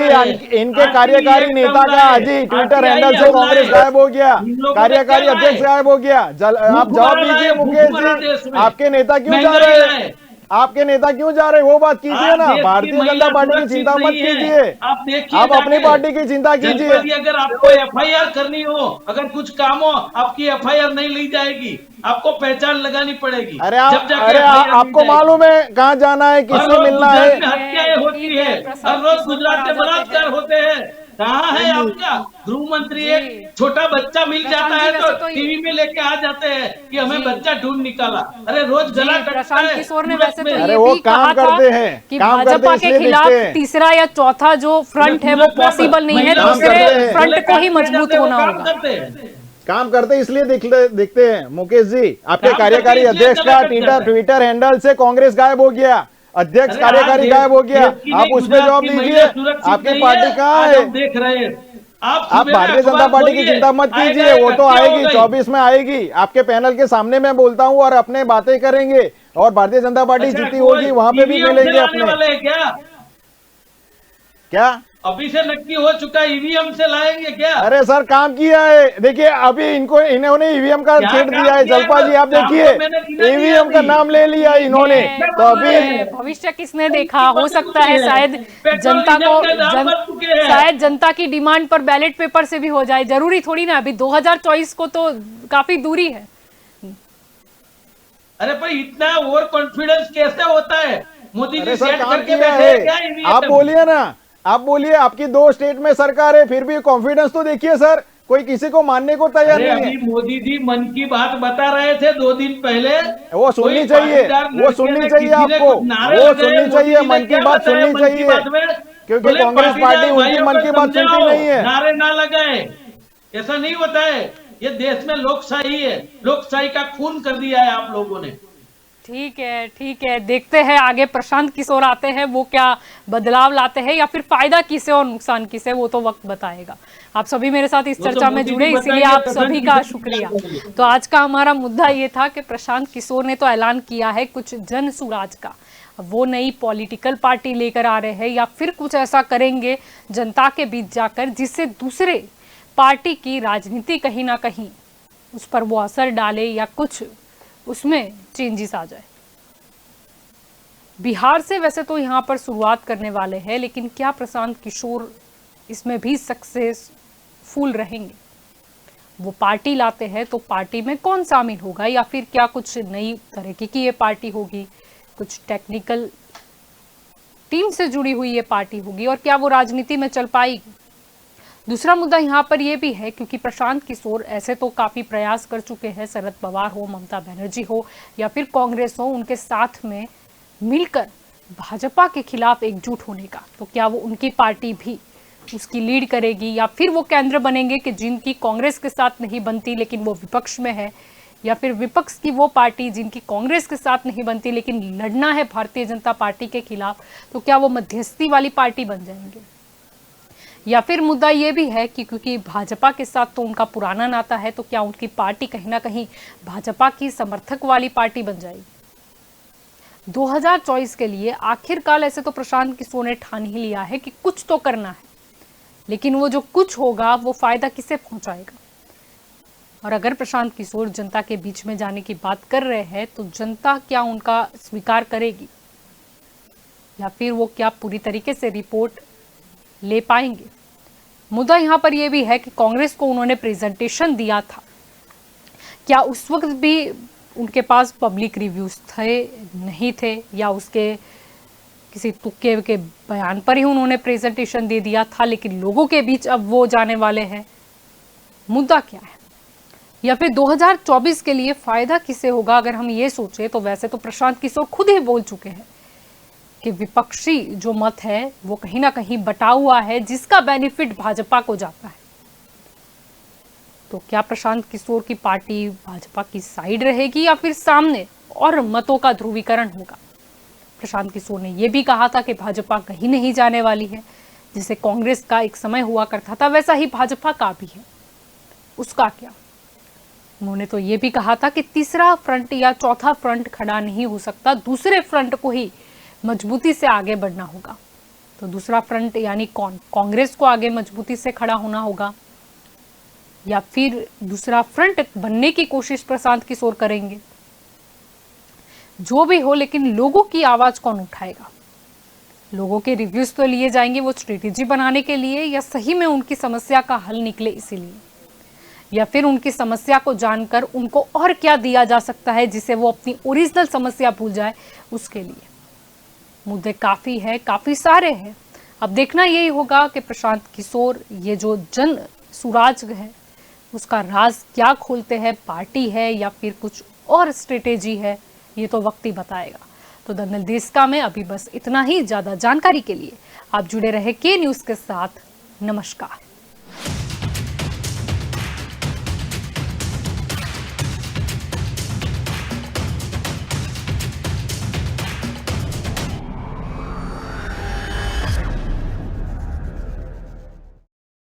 इनके कार्यकारी नेता का आज ही ट्विटर हैंडल से कांग्रेस गायब हो गया, कार्यकारी अध्यक्ष गायब हो गया। आप जवाब दीजिए मुकेश जी, आपके नेता क्यों जा रहे हैं? आपके नेता क्यों जा रहे हैं, वो बात कीजिए ना। भारतीय जनता पार्टी की चिंता मत कीजिए, आप अपनी पार्टी की चिंता कीजिए। अगर आपको एफआईआर करनी हो, अगर कुछ काम हो, आपकी एफआईआर नहीं ली जाएगी, आपको पहचान लगानी पड़ेगी। अरे आपको मालूम है कहाँ जाना है, किससे मिलना है? हत्याएं होती है, हर रोज गुजरात में बलात्कार होते हैं। कहाँ है आपका गृह मंत्री? एक छोटा बच्चा मिल जाता है तो टीवी में लेके आ जाते हैं कि हमें बच्चा ढूंढ निकाला। अरे रोज गला कटता है। प्रशांत किशोर ने वैसे तो अरे ये वो भी काम कहा करते था हैं, कि काम भाजपा करते के खिलाफ तीसरा या चौथा जो फ्रंट है वो पॉसिबल नहीं है, दूसरे फ्रंट को ही मजबूत होना होगा। काम करते इसलिए देखते हैं। मुकेश जी, आपके कार्यकारी अध्यक्ष का ट्विटर हैंडल से कांग्रेस गायब हो गया, अध्यक्ष कार्यकारी गायब हो गया। आप उसमें जवाब दीजिए, आपकी पार्टी कहाँ है? देख रहे हैं आप भारतीय जनता पार्टी की चिंता मत कीजिए, वो तो आएगी, 24 में आएगी। आपके पैनल के सामने मैं बोलता हूँ और अपने बातें करेंगे, और भारतीय जनता पार्टी जीती होगी वहां पे भी मिलेंगे अपने। क्या क्या अभी से नक्की हो चुका, ईवीएम से लाएंगे क्या? अरे सर काम किया है, देखिए अभी इन्होंने ईवीएम का क्या छेड़ काम दिया है किया है? जलपा जी, आप काम तो देखिए मैंने गिना दिया ईवीएम का अभी। नाम ले लिया इन्होंने। तो अभी भविष्य किसने देखा, हो सकता है शायद पेट्रोल जनता डीजल को के दाम बढ़ चुके हैं। शायद जनता की डिमांड पर बैलेट पेपर से भी हो जाए, जरूरी थोड़ी ना, अभी 2024 को तो काफी दूरी है। अरे पर इतना ओवर कॉन्फिडेंस कैसे होता है? मोदी जी अरे सर सेट काम करके किया बैठे हैं क्या है, ईवीएम? आप बोलिए ना, आप बोलिए, आपकी 2 स्टेट में सरकार है, फिर भी कॉन्फिडेंस तो देखिए सर, कोई किसी को मानने को तैयार अरे नहीं अभी है। मोदी जी मन की बात बता रहे थे 2 दिन पहले। वो सुननी कोई चाहिए, पाटीदार वो लड़के सुननी ने चाहिए किसी ने आपको, कुछ नारे वो लगाए, सुननी मोदी चाहिए, जी ने मन की क्या बात बताया सुननी मन की चाहिए, बात में? क्योंकि बोले कांग्रेस पाटीदार पार्टी उनकी भाइयों मन को की बात सुनती समझाओ, नहीं है। नारे ना लगाए, ऐसा नहीं होता है। ये देश में लोकशाही है, लोकशाही का खून कर दिया है आप लोगों ने। ठीक है, ठीक है, देखते हैं आगे प्रशांत किशोर आते हैं वो क्या बदलाव लाते हैं, या फिर फायदा किसे और नुकसान किसे, वो तो वक्त बताएगा। आप सभी मेरे साथ इस वो तो चर्चा में मोदी जी जुड़े, इसीलिए बताएंगे, आप प्रशांत सभी का किशोर शुक्रिया। क्या करेंगे। तो आज का हमारा मुद्दा ये था कि प्रशांत किशोर ने तो ऐलान किया है कुछ जन सुराज का, वो नई पॉलिटिकल पार्टी लेकर आ रहे हैं या फिर कुछ ऐसा करेंगे जनता के बीच जाकर जिससे दूसरे पार्टी की राजनीति कहीं ना कहीं उस पर वो असर डाले या कुछ उसमें चेंजेस आ जाए। बिहार से वैसे तो यहाँ पर शुरुआत करने वाले हैं, लेकिन क्या प्रशांत किशोर इसमें भी सक्सेसफुल रहेंगे? वो पार्टी लाते हैं तो पार्टी में कौन शामिल होगा, या फिर क्या कुछ नई तरीके की ये पार्टी होगी, कुछ टेक्निकल टीम से जुड़ी हुई ये पार्टी होगी, और क्या वो राजनीति में चल पाएगी? दूसरा मुद्दा यहाँ पर यह भी है क्योंकि प्रशांत किशोर ऐसे तो काफी प्रयास कर चुके हैं, शरद पवार हो, ममता बनर्जी हो या फिर कांग्रेस हो, उनके साथ में मिलकर भाजपा के खिलाफ एकजुट होने का, तो क्या वो उनकी पार्टी भी उसकी लीड करेगी, या फिर वो केंद्र बनेंगे कि जिनकी कांग्रेस के साथ नहीं बनती लेकिन वो विपक्ष में है, या फिर विपक्ष की वो पार्टी जिनकी कांग्रेस के साथ नहीं बनती लेकिन लड़ना है भारतीय जनता पार्टी के खिलाफ, तो क्या वो मध्यस्थी वाली पार्टी बन जाएंगे? या फिर मुद्दा ये भी है कि क्योंकि भाजपा के साथ तो उनका पुराना नाता है, तो क्या उनकी पार्टी कहीं ना कहीं भाजपा की समर्थक वाली पार्टी बन जाएगी? 2024 के लिए आखिरकार ऐसे तो प्रशांत किशोर ने ठान ही लिया है कि कुछ तो करना है, लेकिन वो जो कुछ होगा वो फायदा किसे पहुंचाएगा? और अगर प्रशांत किशोर जनता के बीच में जाने की बात कर रहे हैं तो जनता क्या उनका स्वीकार करेगी, या फिर वो क्या पूरी तरीके से रिपोर्ट ले पाएंगे? मुद्दा यहाँ पर यह भी है कि कांग्रेस को उन्होंने प्रेजेंटेशन दिया था, क्या उस वक्त भी उनके पास पब्लिक रिव्यूज थे, नहीं थे, या उसके किसी तुक्के के बयान पर ही उन्होंने प्रेजेंटेशन दे दिया था, लेकिन लोगों के बीच अब वो जाने वाले हैं? मुद्दा क्या है? या फिर 2024 के लिए फायदा किसे होगा? अगर हम ये सोचे तो वैसे तो प्रशांत किशोर खुद ही बोल चुके हैं कि विपक्षी जो मत है वो कहीं ना कहीं बटा हुआ है जिसका बेनिफिट भाजपा को जाता है। तो क्या प्रशांत किशोर की पार्टी भाजपा की साइड रहेगी या फिर सामने और मतों का ध्रुवीकरण होगा? प्रशांत किशोर ने यह भी कहा था कि भाजपा कहीं नहीं जाने वाली है, जिसे कांग्रेस का एक समय हुआ करता था वैसा ही भाजपा का भी है। उसका क्या? उन्होंने तो ये भी कहा था कि तीसरा फ्रंट या चौथा फ्रंट खड़ा नहीं हो सकता, दूसरे फ्रंट को ही मजबूती से आगे बढ़ना होगा। तो दूसरा फ्रंट यानी कौन? कांग्रेस को आगे मजबूती से खड़ा होना होगा, या फिर दूसरा फ्रंट बनने की कोशिश प्रशांत किशोर करेंगे? जो भी हो, लेकिन लोगों की आवाज कौन उठाएगा? लोगों के रिव्यूज तो लिए जाएंगे वो स्ट्रेटेजी बनाने के लिए, या सही में उनकी समस्या का हल निकले इसीलिए, या फिर उनकी समस्या को जानकर उनको और क्या दिया जा सकता है जिससे वो अपनी ओरिजिनल समस्या भूल जाए, उसके लिए? मुद्दे काफी है, काफी सारे हैं। अब देखना यही होगा कि प्रशांत किशोर ये जो जन सुराज है उसका राज क्या खोलते हैं, पार्टी है या फिर कुछ और स्ट्रेटेजी है, ये तो वक्त ही बताएगा। तो दंगल देश का में अभी बस इतना ही। ज्यादा जानकारी के लिए आप जुड़े रहे के न्यूज के साथ। नमस्कार।